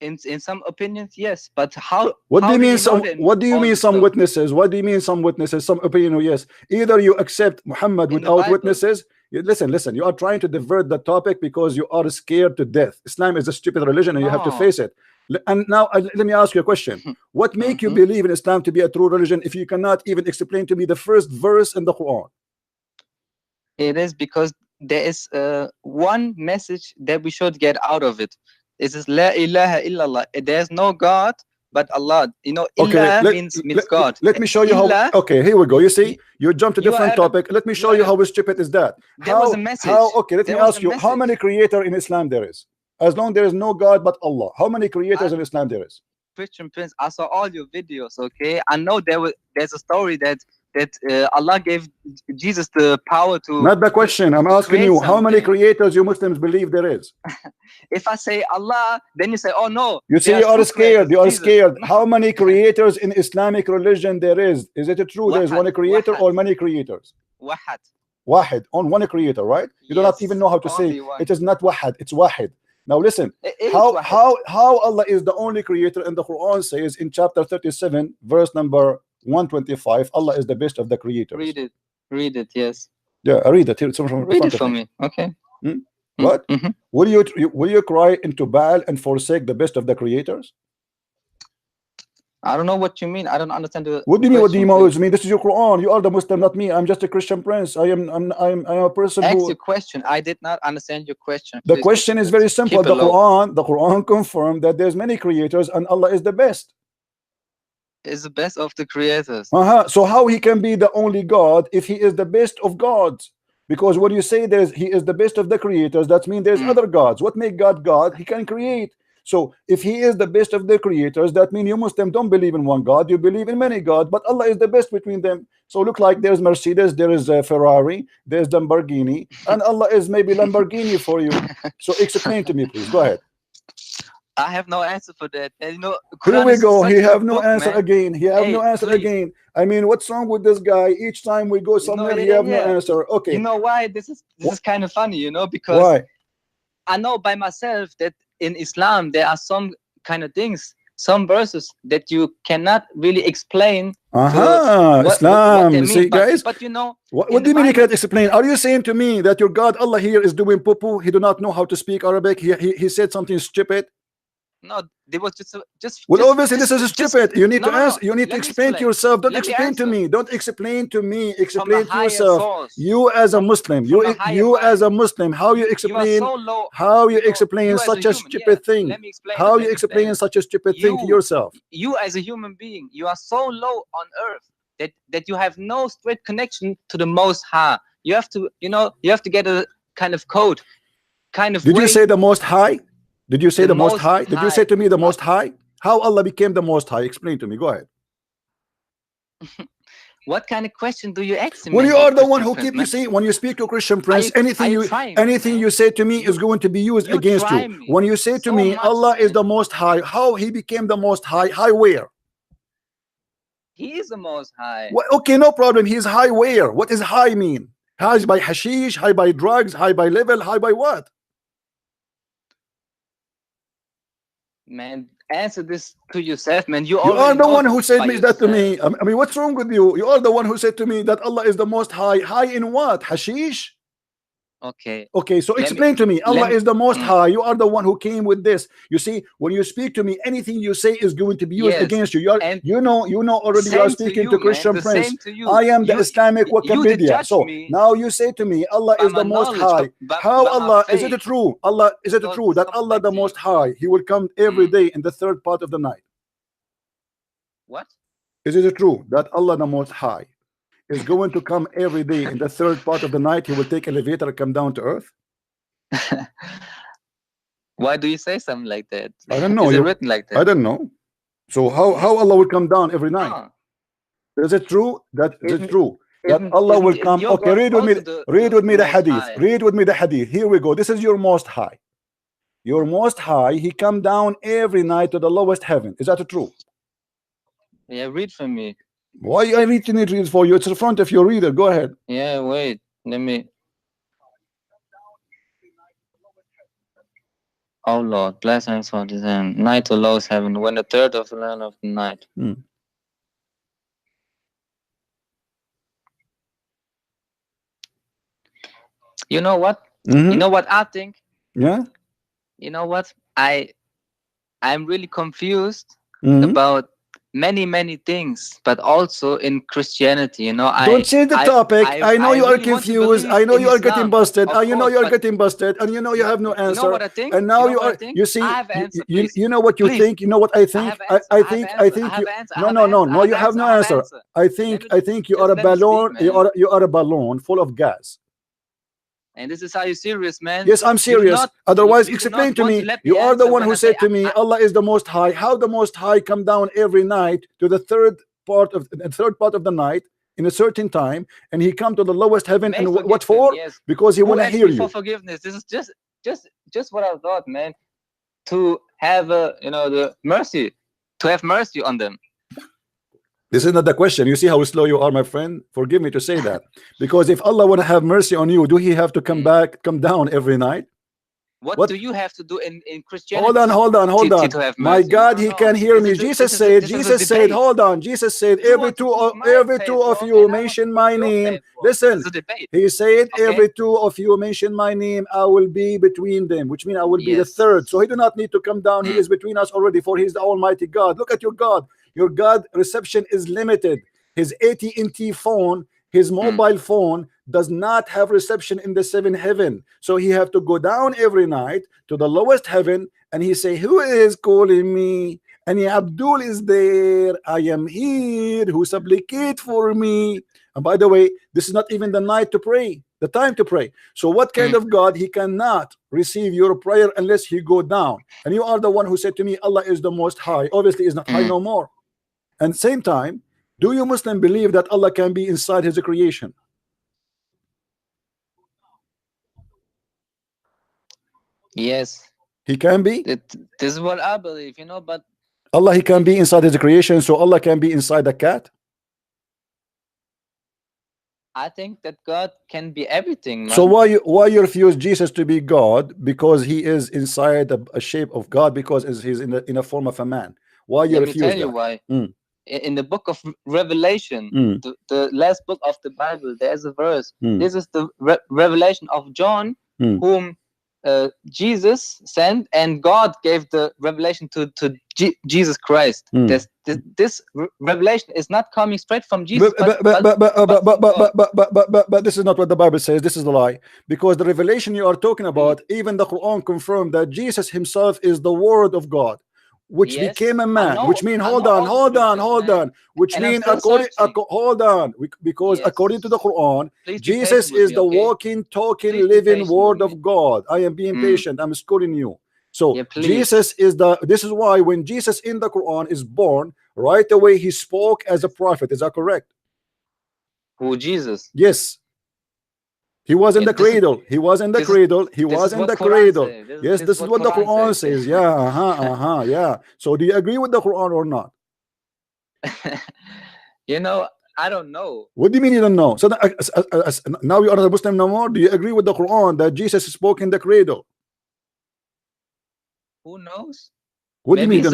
In some opinions, yes, but how? What do you mean some? What do you mean some witnesses? What do you mean some witnesses? Some opinion? Yes. Either you accept Muhammad without witnesses. Listen. You are trying to divert the topic because you are scared to death. Islam is a stupid religion, and you have to face it. And now let me ask you a question. What make you believe in Islam to be a true religion if you cannot even explain to me the first verse in the Quran? It is because there is one message that we should get out of it. It is La ilaha illallah. There's no God but Allah. You know, okay, means God. Let me show you how. Okay, here we go. You see, you jump to different topic. Let me show you how stupid is that. Was a message. Okay, let me ask you, how many creator in Islam there is? As long there is no God but Allah, how many creators in Islam there is? Christian Prince, I saw all your videos. Okay, I know there's a story that Allah gave Jesus the power to. Not the question. I'm asking you, how many creators you Muslims believe there is? If I say Allah, then you say, oh no. You see, you are scared. You are scared. How many creators in Islamic religion there is? Is it true there is one creator or many creators? Wahid, on one creator, right? You do not even know how to say it is not wahid, it's wahid. Now listen, how Allah is the only creator, and the Quran says in chapter 37, verse number 125, Allah is the best of the creators. Read it, yes. Yeah, I read it. Read it for me, okay. What? Will you cry into Baal and forsake the best of the creators? I don't know what you mean. I don't understand the. What do you mean? What do you question, mean? This is your Quran. You are the Muslim, not me. I'm just a Christian prince. I'm a person Ask who. your question. I did not understand your question. The Please question is very simple. keep it low. The Quran confirmed that there's many creators and Allah is the best. Is the best of the creators. So how he can be the only God if he is the best of gods? Because when you say he is the best of the creators, that means there's other gods. What make God God? He can create. So if he is the best of the creators, that means you Muslims don't believe in one God, you believe in many gods, but Allah is the best between them. So look like there's Mercedes, there is Ferrari, there's Lamborghini, and Allah is maybe Lamborghini for you. So explain to me, please. Go ahead. I have no answer for that. And you know, here we go. He have no answer man. again. He have no answer again. I mean, what's wrong with this guy? Each time we go somewhere, he have no answer. Okay. You know why? This is kind of funny, you know, because why? I know by myself that in Islam there are some kind of things, some verses that you cannot really explain. Islam. What See, guys. But you know, what do you mean you can't explain? Are you saying to me that your God Allah here is doing poo-poo? He do not know how to speak Arabic. He said something stupid. No, there was just well, obviously this is stupid. You need to answer. You need to explain to yourself. Don't explain to me. Don't explain to me. Explain to yourself. You as a Muslim. You as a Muslim. How you explain? How you explain such a stupid thing? How you explain such a stupid thing to yourself? You as a human being, you are so low on earth that you have no straight connection to the Most High. You have to, you know, you have to get a kind of code, kind of. Did you say the Most High? Did you say the Most High? Did you say to me the Most High? How Allah became the Most High? Explain to me. Go ahead. What kind of question do you ask me? Well, you are the one who keep, you see, when you speak to Christian Prince, anything you say to me is going to be used against you. When you say to me, Allah is the Most High, how he became the Most High? High where? He is the Most High. Well, okay, no problem. He's high where? What does high mean? High by hashish, high by drugs, high by level, high by what? Man, answer this to yourself, man. You are the one who said me that to me. I mean, what's wrong with you? You are the one who said to me that Allah is the Most High. High in what? Hashish? Okay. Okay, so explain to me. Allah is the Most High. You are the one who came with this. You see, when you speak to me, anything you say is going to be used against you. You know already you are speaking to Christian Prince. I am the Islamic Wikipedia. So now you say to me, Allah is the Most High. How Allah, is it true? Allah, is it true that Allah the Most High, he will come every day in the third part of the night? What? Is it true that Allah the Most High is going to come every day in the third part of the night? He will take elevator and come down to earth. Why do you say something like that? I don't know. Is it written like that? I don't know. So how Allah will come down every night? Is it true that Allah will come? Okay, read with me the hadith. Read with me the hadith. Here we go. This is your Most High. Your Most High, he come down every night to the lowest heaven. Is that true? Yeah, read for me. Why I need to read for you? It's in front of your reader. Go ahead. Yeah, wait. Let me. Oh Lord, bless and for this night to lowest heaven, when the third of the land of the night. You know what? You know what I think? Yeah. You know what? I'm really confused about many things, but also in Christianity, you know. Don't change the topic. I know you are confused. I know you are getting busted. You know you are getting busted, and you know you have no answer. You know what I think? And now you are. You see, you know what you think. You know what I think. I think you. No. You have no answer. I think you are a balloon. You are a balloon full of gas. And this is how you're serious, man. Yes, I'm serious. Otherwise, explain to me. You are the one who said to me, Allah is the Most High. How the Most High come down every night to the third part of the night in a certain time, and he come to the lowest heaven, and what for? Yes. Because he want to hear you. For forgiveness. This is just what I thought, man. To have the mercy, to have mercy on them. This is not the question. You see how slow you are, my friend? Forgive me to say that. Because if Allah want to have mercy on you, do he have to come down every night? What do you have to do in Christianity? Hold on. To have My mercy? God, he can hear me. This is Jesus a said, debate. hold on. Jesus said, You every want to two prove my every faith two of wrong, you and I want mention to my prove your name. faith wrong. Listen, This is a debate. he said, Okay? every two of you mention my name, I will be between them, which means I will be the Yes. third. So he do not need to come down. He is between us already, for he is the Almighty God. Look at your God. Your God reception is limited. His AT&T phone, his mobile phone, does not have reception in the seventh heaven. So he have to go down every night to the lowest heaven, and he say, who is calling me? And Abdul is there. I am here. Who supplicate for me? And by the way, this is not even the night to pray, the time to pray. So what kind of God? He cannot receive your prayer unless he go down. And you are the one who said to me, Allah is the most high. Obviously is not high no more. And same time, do you Muslim believe that Allah can be inside his creation? Yes. He can be. This is what I believe, but Allah, he can be inside his creation, so Allah can be inside a cat. I think that God can be everything, man. So why you refuse Jesus to be God? Because he is inside a shape of God, because he's in a form of a man. Why you refuse that? Let me tell you why. In the book of Revelation, the last book of the Bible, there's a verse. This is the revelation of John, whom Jesus sent, and God gave the revelation to Jesus Christ. This revelation is not coming straight from Jesus. But this is not what the Bible says. This is the lie. Because the revelation you are talking about, even the Quran confirmed that Jesus himself is the Word of God, which became a man, which means hold on, which means according to the Quran, Jesus is the walking, talking, living Word of God. I am being patient. I'm schooling you. So Jesus is this is why when Jesus in the Quran is born, right away he spoke as a prophet. Is that correct? Who, Jesus? Yes. He was in the cradle. He was in the cradle. He was in the cradle. Yes, this is what the Quran says. Yeah, yeah. So do you agree with the Quran or not? I don't know. What do you mean you don't know? So now you are a Muslim no more? Do you agree with the Quran that Jesus spoke in the cradle? Who knows? What do you mean?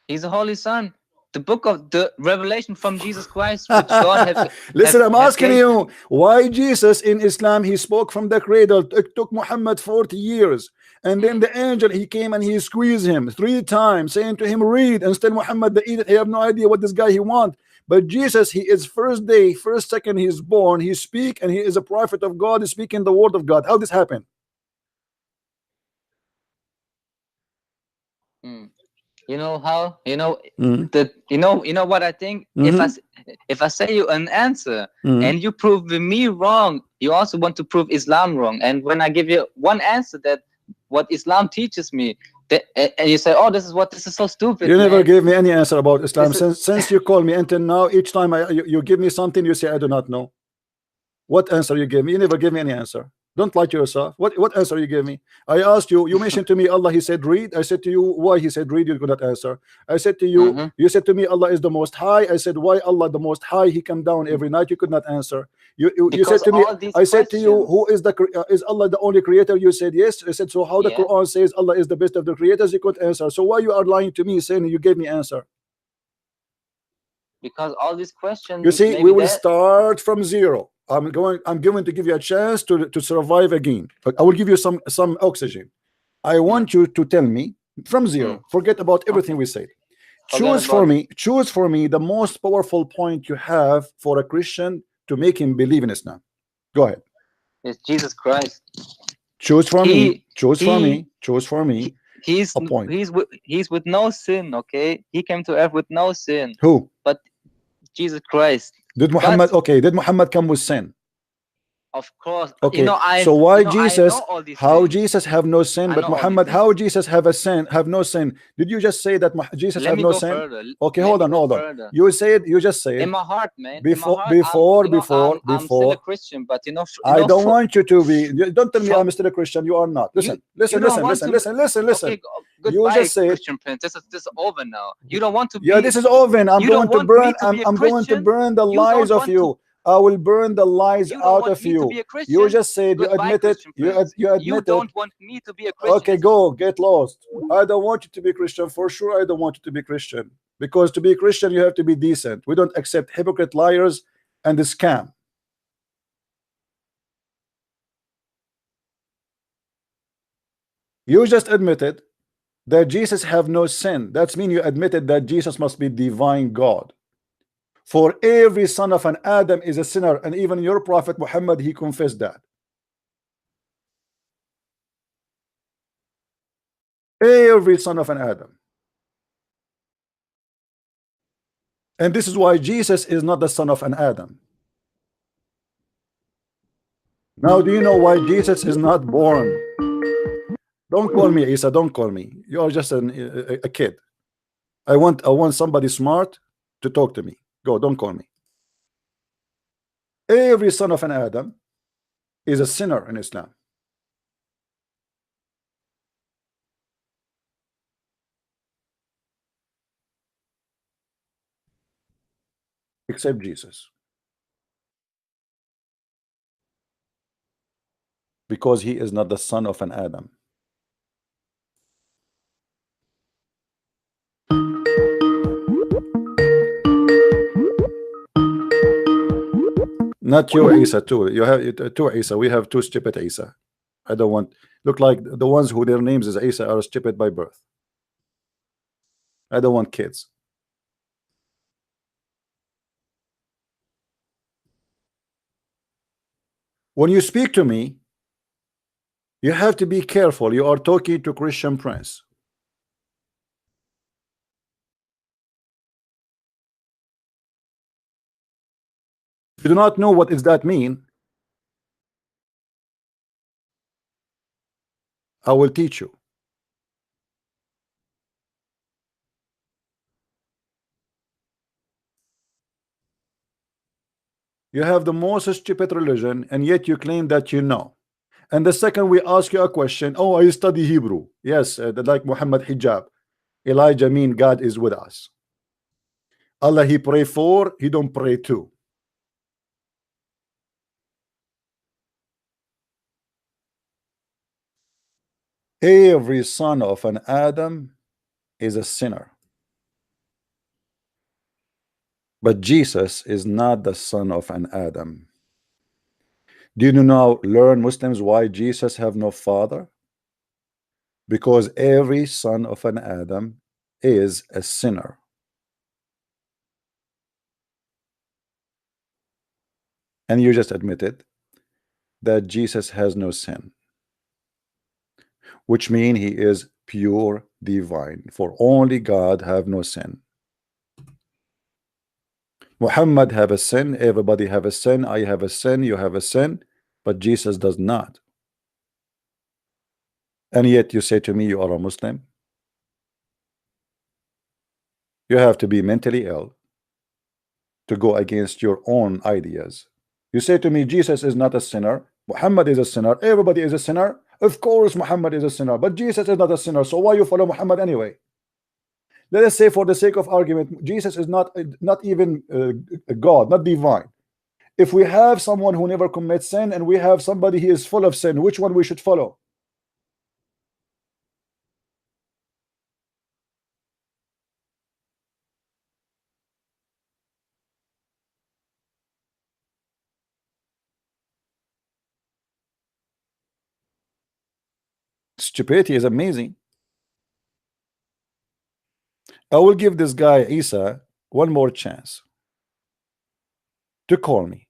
He's a holy son. The book of the revelation from Jesus Christ, which God listen, I'm asking you, why Jesus in Islam, he spoke from the cradle. It took Muhammad 40 years. And then the angel, he came and he squeezed him 3 times, saying to him, read. And still Muhammad, the idiot, he have no idea what this guy he want. But Jesus, he is first day, first second he is born, he speak, and he is a prophet of God, he's speaking the word of God. How this happen? You know how? You know what I think? If I say you an answer and you prove me wrong, you also want to prove Islam wrong. And when I give you one answer that what Islam teaches me, and you say, oh, this is so stupid. You never gave me any answer about Islam since you call me until now. Each time you give me something, you say I do not know. What answer you gave me? You never gave me any answer. Don't lie to yourself. What answer you gave me? I asked you. You mentioned to me Allah. He said read. I said to you why he said read. You could not answer. I said to you. You said to me Allah is the Most High. I said why Allah the Most High? He come down every night. You could not answer. You said to me. I said to you, who is is Allah the only creator? You said yes. I said so. How the Quran says Allah is the best of the creators? You could answer. So why you are lying to me saying you gave me answer? Because all these questions. You see, we will start from zero. I'm going to give you a chance to survive again. But I will give you some oxygen. I want you to tell me from zero. Forget about everything we said. Choose for me the most powerful point you have for a Christian to make him believe in Islam. Go ahead. It's Jesus Christ. Choose for me. He's a point. He's with no sin. Okay, he came to earth with no sin. Who? But Jesus Christ. Did Muhammad come with sin? Of course. Okay. So why Jesus? How Jesus have no sin, but Muhammad? How Jesus have no sin? Did you just say that Jesus have no sin? Further. Okay, hold on. You just said in my heart, man. Before. I'm still a Christian, but I don't want you to be. Don't tell me I'm still a Christian. You are not. Listen. Okay, you just said Christian Prince. This is over now. You don't want to be. Yeah, this is over. I'm going to burn the lives of you. I will burn the lies You don't out want of me to you. be a Christian? You just said, you Goodbye, admit it. Christian Prince. You admit You it. don't want me to be a Christian. Okay, go get lost. I don't want you to be Christian. For sure, I don't want you to be Christian, because to be Christian, you have to be decent. We don't accept hypocrite, liars, and the scam. You just admitted that Jesus have no sin. That's mean you admitted that Jesus must be divine God. For every son of an Adam is a sinner, and even your prophet Muhammad, he confessed that. Every son of an Adam. And this is why Jesus is not the son of an Adam. Now, do you know why Jesus is not born? Don't call me Isa. Don't call me. You are just a kid. I want somebody smart to talk to me. Go. Don't call me. Every son of an Adam is a sinner in Islam. Except Jesus. Because he is not the son of an Adam. Not you, Isa, too. You have two Isa. We have two stupid Isa. I don't want, look like the ones who their names is Isa are stupid by birth. I don't want kids. When you speak to me, you have to be careful. You are talking to Christian Prince. If you do not know what does that mean, I will teach you. You have the most stupid religion, and yet you claim that you know. And the second we ask you a question, oh, I study Hebrew. Yes, like Muhammad Hijab. Elijah mean God is with us. Allah he pray for, he don't pray to. Every son of an Adam is a sinner. But Jesus is not the son of an Adam. Do you now learn, Muslims, why Jesus have no father? Because every son of an Adam is a sinner. And you just admitted that Jesus has no sin, which means he is pure divine, for only God have no sin. Muhammad have a sin, everybody have a sin, I have a sin, you have a sin, but Jesus does not. And yet you say to me you are a Muslim? You have to be mentally ill to go against your own ideas. You say to me Jesus is not a sinner, Muhammad is a sinner, everybody is a sinner. Of course Muhammad is a sinner, but Jesus is not a sinner, so why you follow Muhammad anyway? Let us say, for the sake of argument, Jesus is not even God, not divine. If we have someone who never commits sin and we have somebody who is full of sin, which one we should follow? Stupidity is amazing. I will give this guy Isa one more chance to call me.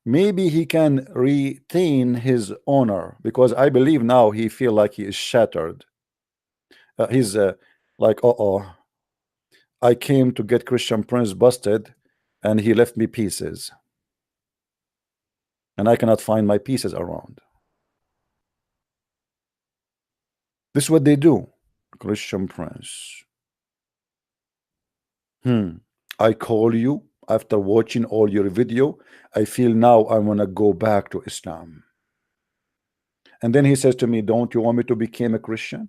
Maybe he can retain his honor, because I believe now he feel like he is shattered. He's like, I came to get Christian Prince busted and he left me pieces, and I cannot find my pieces around. This is what they do. Christian Prince, I call you after watching all your video. I feel now I want to go back to Islam. And then he says to me, don't you want me to become a Christian?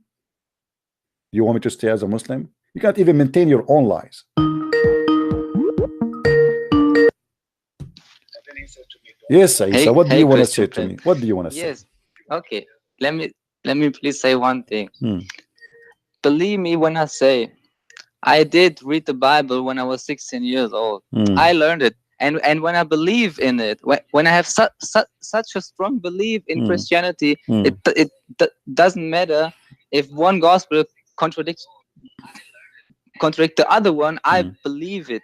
You want me to stay as a Muslim? You can't even maintain your own lies. Yes, Isa, what do Hey, you want to Christian say to friend. me? What do you want to say? Yes. Okay. Let me please say one thing. Hmm. Believe me when I say I did read the Bible when I was 16 years old. Hmm. I learned it, and when I believe in it, when I have such a strong belief in Christianity, it doesn't matter if one gospel contradict the other one. I believe it.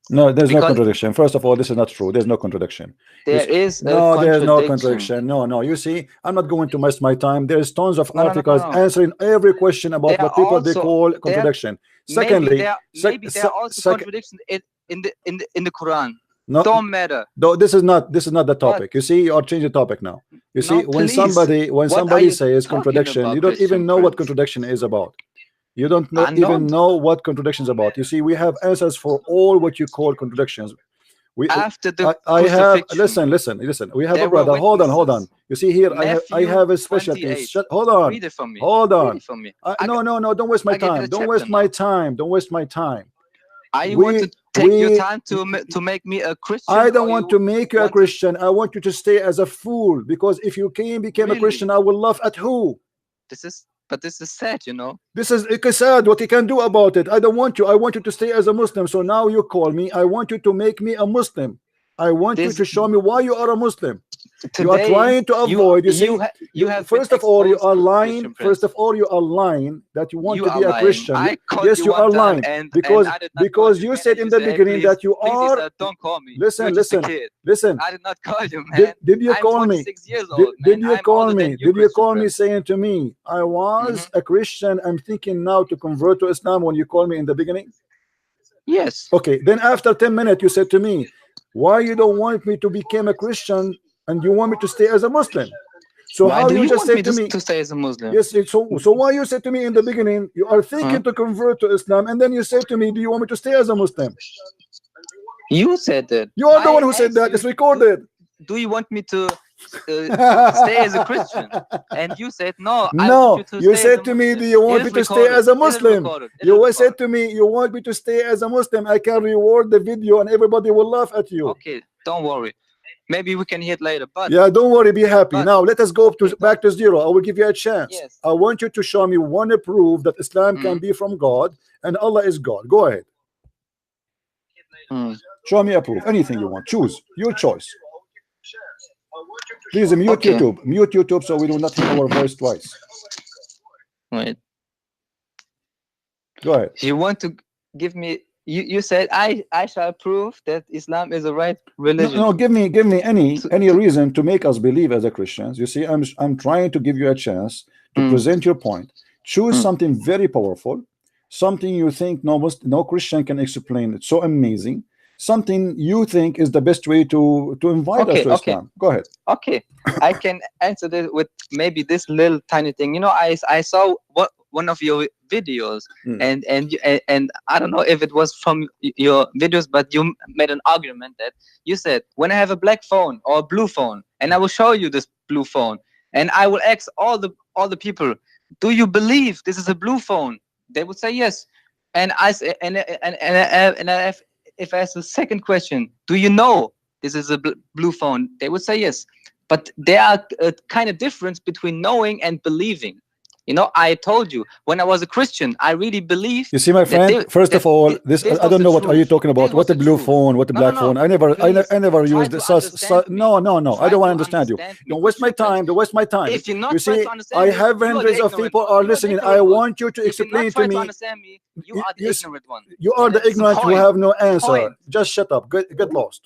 No, there's no Because contradiction. First of all, this is not true. There's no contradiction. there is a No, there's no contradiction. contradiction. No, no. You see, I'm not going to waste my time. There's tons of No, no, no, articles no. answering every question about There what are people they also- call there- contradiction. Maybe Secondly, there are also contradictions in the Quran. no, Don't matter. no, this is not the topic. You see, you are changing the topic now. You see, when please. somebody What are somebody you says talking contradiction, about, you don't even Christian know what friends? contradiction is about. You don't know, I even don't. know what contradiction is about. You see, we have answers for all what you call contradictions. After the I have crucifixion, listen. We have there a brother. were Hold on. witnesses. You see here, I Matthew have a special 28. case. Hold on. Read it for me. Hold Read on. it for me. No. Don't waste my I give you time. the Don't chapter waste my now. time. Don't waste my time. I want to take your time to make me a Christian. I don't want to make you a want Christian. I want you to stay as a fool, because if you became a Really? Christian, I will laugh at who? This is sad, you know. This is sad. What you can do about it? I don't want you. I want you to stay as a Muslim. So now you call me. I want you to make me a Muslim. I want you to show me why you are a Muslim. Today, you are trying to avoid. You have first been of all, you exposed are to lying. Christian First of friends. all, you are lying that you want You to be are a lying. Christian. I called Yes, you you one are time lying and because I did not call you you again, said and in you the say, "Hey, beginning that you please, are. Isa, don't call me. Listen, You're just a listen, kid." listen. I did not call you, man. Did you I'm call me? 26 years old, Did man. you I'm call older me? than you, Did you Christian call me friend. saying to me, I was a Christian? I'm thinking now to convert to Islam when you called me in the beginning? Yes. Okay. Then after 10 minutes, you said to me, why you don't want me to become a Christian and you want me to stay as a Muslim? So Why how do you you just want say me to me to stay as a Muslim? yes, so why you said to me in the beginning you are thinking to convert to Islam, and then you say to me, do you want me to stay as a Muslim? You said that. You are the one who said asked that. you, It's recorded. Do you want me to stay as a Christian? And you said no. I want No, you to stay said as a to me, Muslim. do you want It me is to stay recorded. as a It is Muslim? recorded. It You is said recorded. to me, you want me to stay as a Muslim. I can reward the video and everybody will laugh at you. Okay, don't worry. Maybe we can hear it later. But Yeah, don't worry, be happy. but- Now let us go okay, back to zero. I will give you a chance. Yes. I want you to show me one proof that Islam can be from God and Allah is God. Go ahead. Show me a proof. Anything you want. Choose. Your choice. Please mute Okay. YouTube. Mute YouTube so we do not hear our voice twice. Wait. Go ahead. You want to give me? You said I shall prove that Islam is the right religion. No, give me any reason to make us believe as a Christians. You see, I'm trying to give you a chance to present your point. Choose something very powerful, something you think no Christian can explain. It's so amazing. Something you think is the best way to invite us to Islam. Go ahead. Okay, I can answer this with maybe this little tiny thing. You know, I saw one of your videos, and I don't know if it was from your videos, but you made an argument that you said, when I have a black phone or a blue phone, and I will show you this blue phone, and I will ask all the people, do you believe this is a blue phone? They would say yes, and I say, if I ask the second question, do you know this is a blue phone? They would say yes. But there are a kind of difference between knowing and believing. You know, I told you, when I was a Christian, I really believed. You see, my friend, first of all, this I don't know what are you talking about. What a blue phone, what a black phone. I never used this. No, I don't want to understand you. Don't waste my time. Don't waste my time. If you're not you see, I have hundreds of people are listening. I want you to explain to me. You are the ignorant one. You are the ignorant who have no answer. Just shut up. Get lost.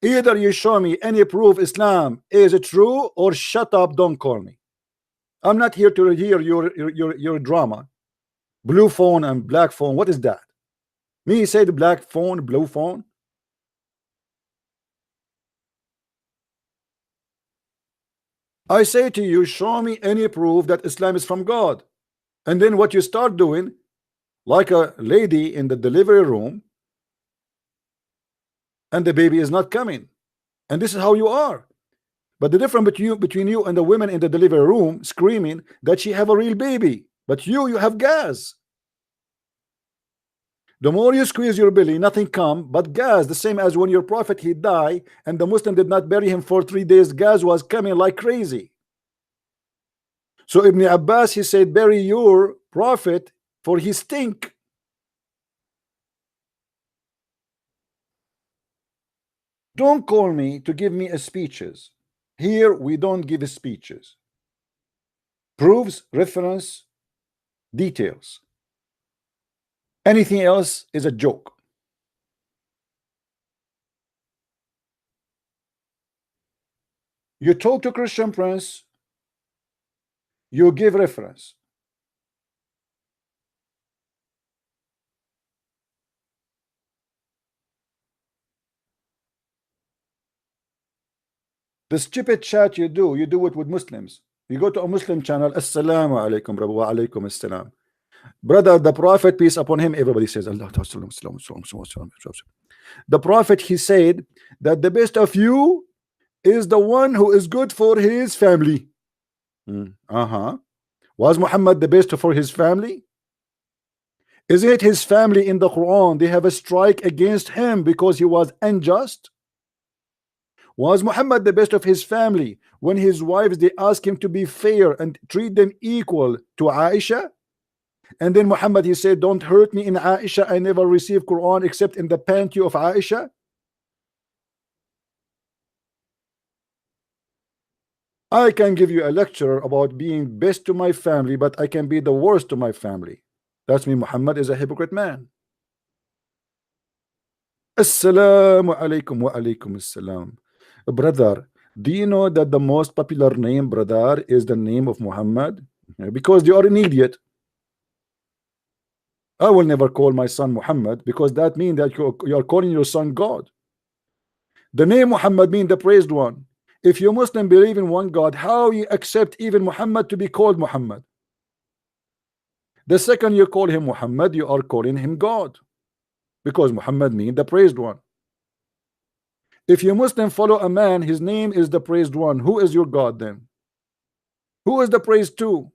Either you show me any proof Islam is true, or shut up. Don't call me. I'm not here to hear your drama. Blue phone and black phone. What is that? Me say the black phone, blue phone. I say to you, show me any proof that Islam is from God. And then what you start doing, like a lady in the delivery room, and the baby is not coming. And this is how you are. But the difference between you and the women in the delivery room screaming that she have a real baby, but you have gas. The more you squeeze your belly, nothing come but gas. The same as when your prophet he died and the Muslim did not bury him for 3 days, gas was coming like crazy. So Ibn Abbas he said, bury your prophet for his stink. Don't call me to give me a speeches. Here we don't give speeches. Proofs, reference, details. Anything else is a joke. You talk to Christian Prince, you give reference. The stupid chat you do it with Muslims. You go to a Muslim channel, Assalamu alaikum, wa alaikum assalam. Brother, the Prophet, peace upon him, everybody says, Allah. The Prophet, he said that the best of you is the one who is good for his family. Was Muhammad the best for his family? Is it his family in the Quran? They have a strike against him because he was unjust. Was Muhammad the best of his family when his wives they ask him to be fair and treat them equal to Aisha? And then Muhammad he said, don't hurt me in Aisha, I never received Quran except in the panty of Aisha. I can give you a lecture about being best to my family, but I can be the worst to my family. That's me. Muhammad is a hypocrite man. Assalamu alaikum wa alaikum assalam. Brother, do you know that the most popular name, brother, is the name of Muhammad? Because you are an idiot. I will never call my son Muhammad because that means that you are calling your son God. The name Muhammad means the praised one. If you Muslim believe in one God, how you accept even Muhammad to be called Muhammad? The second you call him Muhammad, you are calling him God, because Muhammad means the praised one. If you Muslim follow a man, his name is the praised one. Who is your God then? Who is the praised to?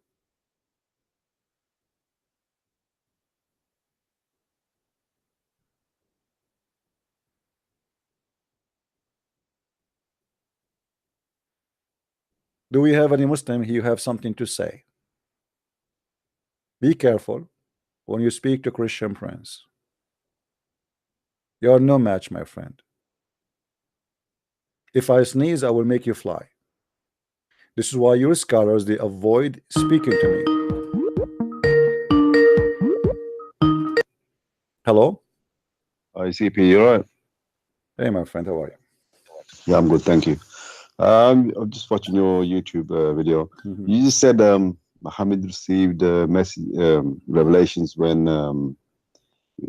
Do we have any Muslim here who have something to say? Be careful when you speak to Christian friends. You are no match, my friend. If I sneeze, I will make you fly. This is why your scholars they avoid speaking to me. Hello? Hi, CP, you all right? Hey, my friend, how are you? Yeah, I'm good, thank you. I'm just watching your YouTube video. You just said Muhammad received message revelations when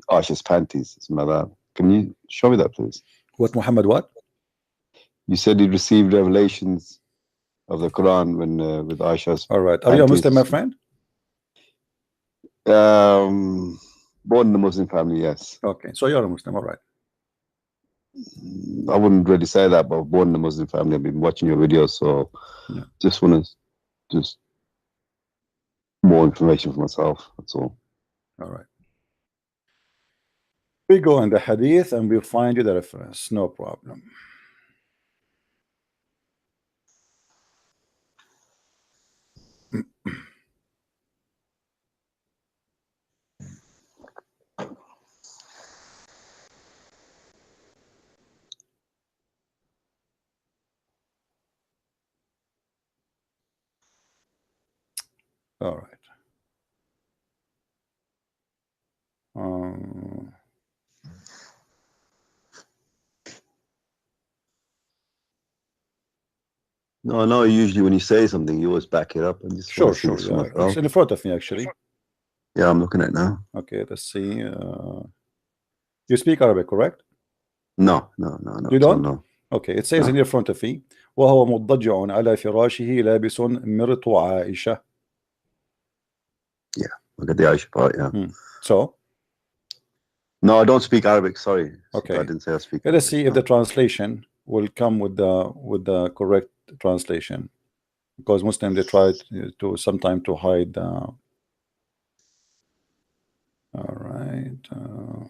Aisha's panties, something like that. Can you show me that, please? What Muhammad what? You said he received revelations of the Quran when with Aisha's. All right. Are you a Muslim, my friend? Born in a Muslim family, yes. Okay, so you're a Muslim, all right. I wouldn't really say that, but born in a Muslim family. I've been watching your videos, so yeah. Just want to more information for myself. That's all. All right. We go in the hadith and we'll find you the reference. No problem. All right. No, usually when you say something, you always back it up and just sure. Yeah. It's in front of me, actually. Yeah, I'm looking at it now. Okay, let's see. You speak Arabic, correct? No. You don't? No. Okay, it says in your front of me, وهو مضجع على فراشه لابس مرط عائشة. Yeah, look at the Aisha part, yeah. So? No, I don't speak Arabic, sorry. Okay. I didn't say I speak Let's see if the translation will come with the correct translation, because Muslims they try to sometimes to hide all right. second.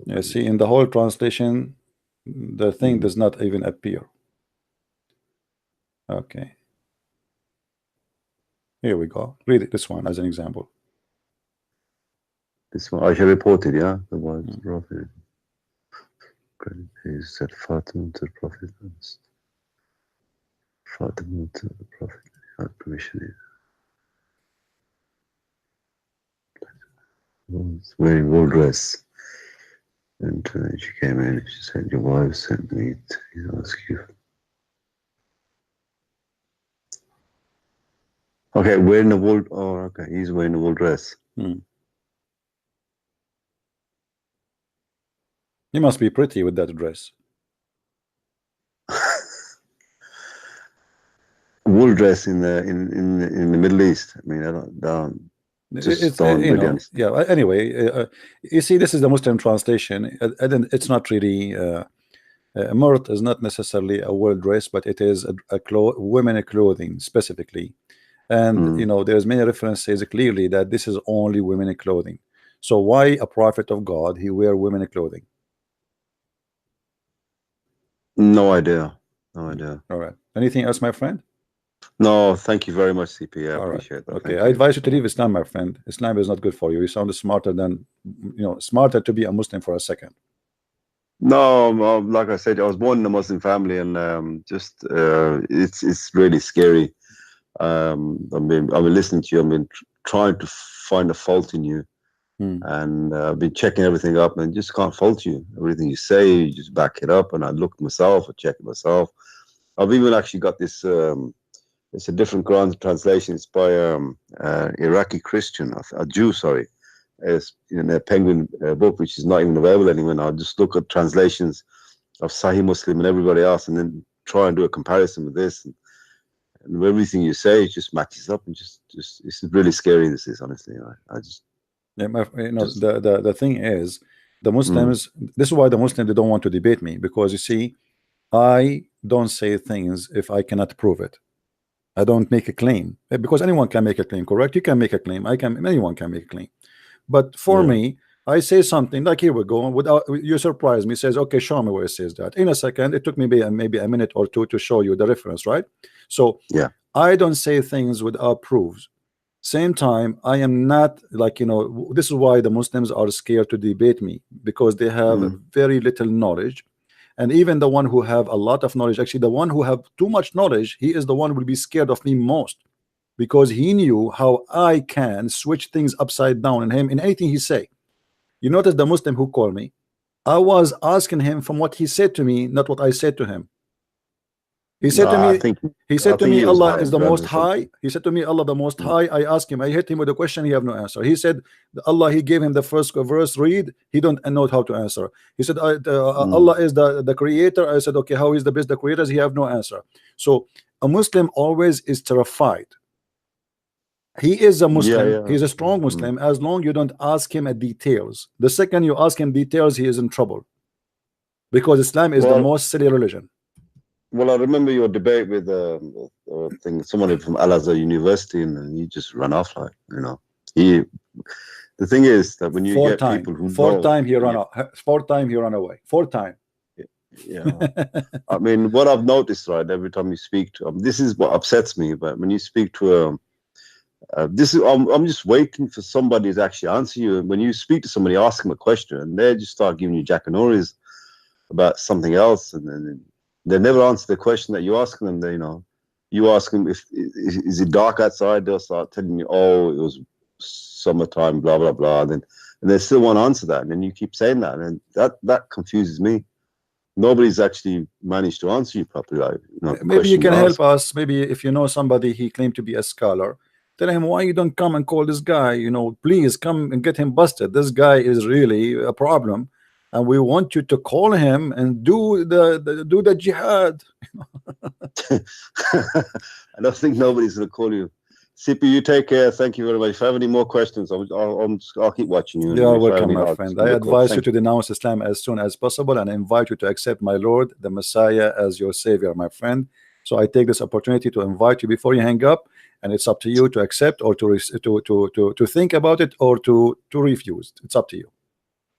Yeah, see, in the whole translation, the thing does not even appear. Okay. Here we go. Read it, this one as an example. This one, I shall report it, yeah? The wise prophet. He said Fatima to the prophet. Fatima to the prophet. Had permission. Was wearing wool dress. And she came in and she said, your wife sent me to ask you. Okay, wearing a wool, oh, okay, he's wearing a wool dress. He must be pretty with that dress. Wool dress in the Middle East. I mean, I don't It's you know, yeah. Anyway, you see, this is the Muslim translation, and it's not really. Murt is not necessarily a wool dress, but it is a women clothing specifically, and you know, there's many references clearly that this is only women clothing. So why a prophet of God he wear women clothing? No idea. No idea. All right. Anything else, my friend? No, thank you very much, CP. I All appreciate right. that. Okay, I advise you to leave Islam, my friend. Islam is not good for you. You sound smarter than, you know, smarter to be a Muslim for a second. No, like I said, I was born in a Muslim family, and it's really scary. I've been listening to you. I've been trying to find a fault in you, and I've been checking everything up, and just can't fault you. Everything you say, you just back it up. And I look myself, I check it myself. I've even actually got this. It's a different Quran translation. It's by Iraqi Christian, a Jew, sorry. It's in a Penguin book, which is not even available anywhere now. Just look at translations of Sahih Muslim and everybody else, and then try and do a comparison with this. And everything you say just matches up, and just it's really scary. This is honestly, I just. Yeah, you know, the thing is, the Muslims. This is why the Muslims, they don't want to debate me, because you see, I don't say things if I cannot prove it. I don't make a claim, because anyone can make a claim, correct? You can make a claim. Anyone can make a claim. But for me, I say something like, here we go, without you surprise me, says, okay, show me where it says that. In a second, it took me maybe a minute or two to show you the reference, right? So I don't say things without proofs. Same time, I am not like, you know, this is why the Muslims are scared to debate me, because they have very little knowledge. And even the one who have a lot of knowledge, actually the one who have too much knowledge, he is the one who will be scared of me most, because he knew how I can switch things upside down in him in anything he say. You notice the Muslim who called me, I was asking him from what he said to me, not what I said to him. He said to me, Allah is the most high. He said to me, Allah the most high. I asked him, I hit him with a question, he have no answer. He said, Allah, he gave him the first verse, read, he don't know how to answer. He said, Allah is the creator. I said, okay, how is the best the creators? He have no answer. So a Muslim always is terrified. He is a Muslim, he's a strong Muslim, as long you don't ask him details. The second you ask him details, he is in trouble, because Islam is the most silly religion. Well, I remember your debate with somebody from Al-Azhar University, and he just ran off, like, you know. The thing is that when you get people who four times he run away. I mean, what I've noticed, right, every time you speak to him, this is what upsets me. But when you speak to I'm just waiting for somebody to actually answer you. And when you speak to somebody, ask them a question, and they just start giving you jackanorias about something else, and then they never answer the question that you're asking them. They, you know, you ask them if is it dark outside, they'll start telling you, oh, it was summertime, blah blah blah, and they still won't answer that, and then you keep saying that, and that confuses me. Nobody's actually managed to answer you properly. Like, you know, maybe you can help us. Maybe if you know somebody, he claimed to be a scholar, tell him, why you don't come and call this guy, you know, please come and get him busted. This guy is really a problem, and we want you to call him and do the jihad. I don't think nobody's gonna call you. CP, you take care. Thank you very much. If I have any more questions, I'll keep watching you. You are welcome, my friend. I advise you to denounce Islam as soon as possible, and I invite you to accept my Lord, the Messiah, as your savior, my friend. So I take this opportunity to invite you, before you hang up, and it's up to you to accept or to think about it or to refuse. It's up to you.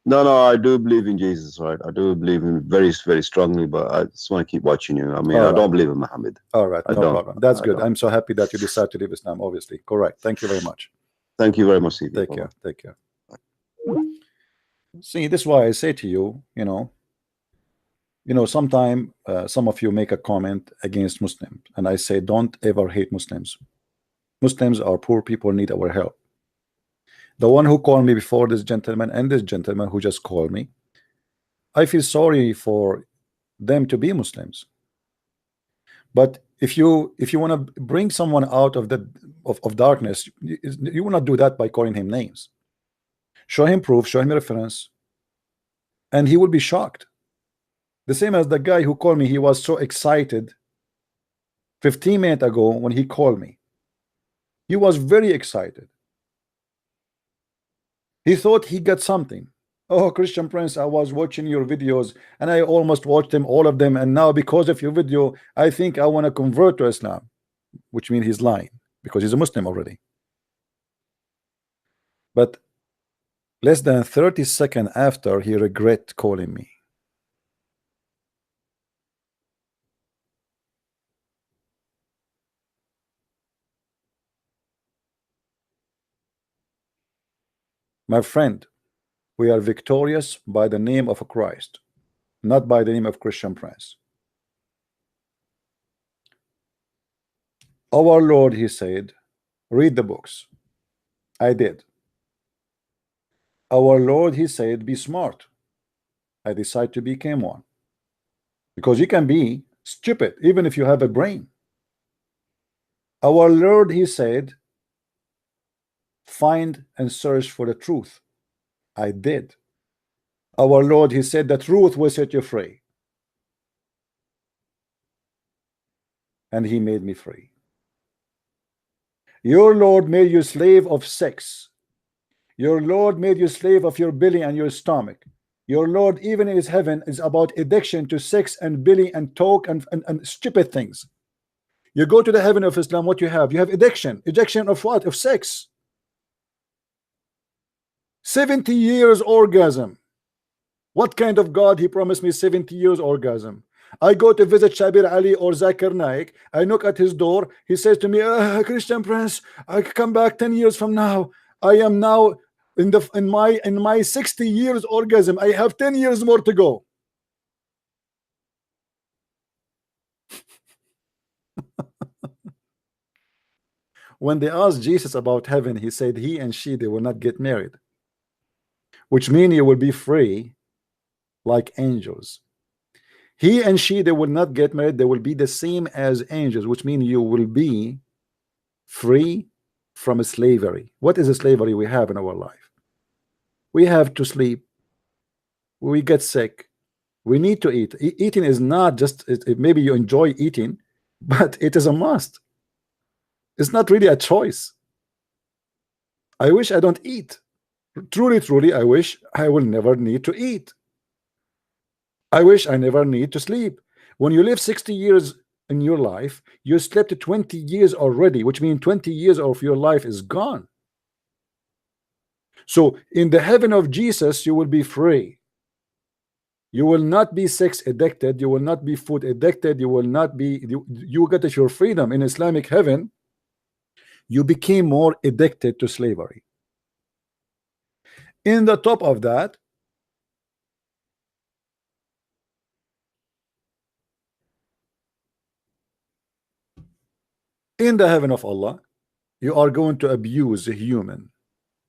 No, I do believe in Jesus, right? I do believe in very, very strongly, but I just want to keep watching you. I mean, I don't believe in Muhammad. All right, no problem. That's good. I'm so happy that you decide to leave Islam, obviously. Correct. Thank you very much. Thank you very much, Steve. Take care. Take care. See, this is why I say to you, you know, sometime some of you make a comment against Muslims, and I say, don't ever hate Muslims. Muslims are poor people, need our help. The one who called me before, this gentleman and this gentleman who just called me, I feel sorry for them to be Muslims. But if you want to bring someone out of the of darkness, you will not do that by calling him names. Show him proof, show him reference, and he will be shocked. The same as the guy who called me. He was so excited 15 minutes ago when he called me. He was very excited. He thought he got something. Oh, Christian Prince, I was watching your videos and I almost watched them, all of them, and now because of your video I think I want to convert to Islam, which means he's lying because he's a Muslim already. But less than 30 seconds after, he regret calling me. My friend, we are victorious by the name of Christ, not by the name of Christian Prince. Our Lord, he said, read the books. I did. Our Lord, he said, be smart. I decided to become one. Because you can be stupid even if you have a brain. Our Lord, he said, find and search for the truth. I did. Our Lord, he said, the truth will set you free. And he made me free. Your Lord made you slave of sex. Your Lord made you slave of your belly and your stomach. Your Lord, even in his heaven, is about addiction to sex and belly and talk and stupid things. You go to the heaven of Islam, what you have? You have addiction. Addiction of what? Of sex. 70 years orgasm. What kind of God he promised me 70 years orgasm? I go to visit Shabir Ali or Zakir Naik. I knock at his door. He says to me, Christian Prince, I come back 10 years from now. I am now in my 60 years orgasm. I have 10 years more to go. When they asked Jesus about heaven, he said he and she, they will not get married, which means you will be free like angels. He and she, they will not get married. They will be the same as angels, which means you will be free from slavery. What is the slavery we have in our life? We have to sleep. We get sick. We need to eat. Eating is not just, maybe you enjoy eating, but it is a must. It's not really a choice. I wish I don't eat. Truly, I wish I will never need to eat. I wish I never need to sleep. When you live 60 years in your life, you slept 20 years already, which means 20 years of your life is gone. So in the heaven of Jesus, you will be free. You will not be sex addicted. You will not be food addicted. You will not be, you get your freedom. In Islamic heaven, you became more addicted to slavery. In the top of that, in the heaven of Allah, you are going to abuse a human.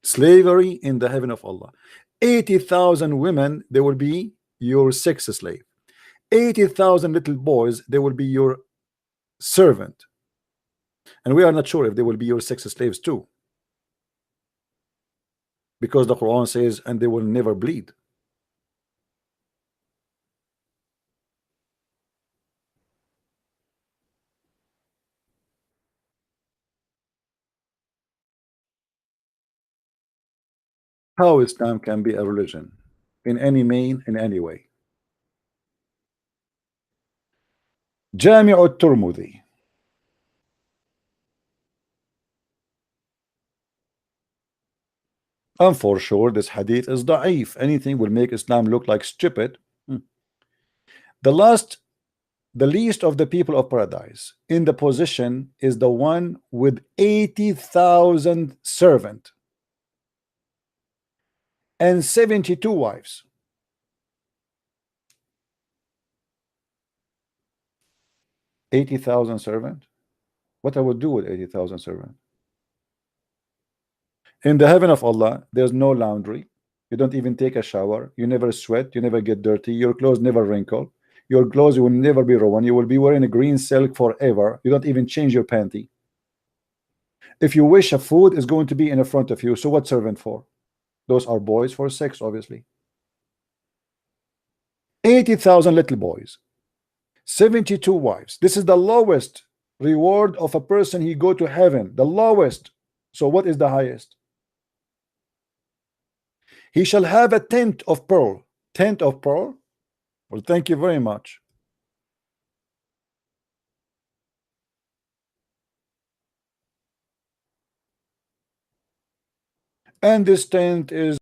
Slavery in the heaven of Allah. 80,000 women, they will be your sex slave. 80,000 little boys, they will be your servant. And we are not sure if they will be your sex slaves too. Because the Quran says, and they will never bleed. How Islam can be a religion in any mean, in any way. Jami' al-Tirmidhi, And for sure, this hadith is da'if. Anything will make Islam look like stupid. The least of the people of paradise in the position is the one with 80,000 servants and 72 wives. 80,000 servants. What I would do with 80,000 servants? In the heaven of Allah, there's no laundry. You don't even take a shower. You never sweat. You never get dirty. Your clothes never wrinkle. Your clothes will never be ruined. You will be wearing a green silk forever. You don't even change your panty. If you wish, a food is going to be in front of you. So what servant for? Those are boys for sex, obviously. 80,000 little boys, 72 wives. This is the lowest reward of a person. He go to heaven, the lowest. So what is the highest? He shall have a tent of pearl. Tent of pearl? Well, thank you very much. And this tent is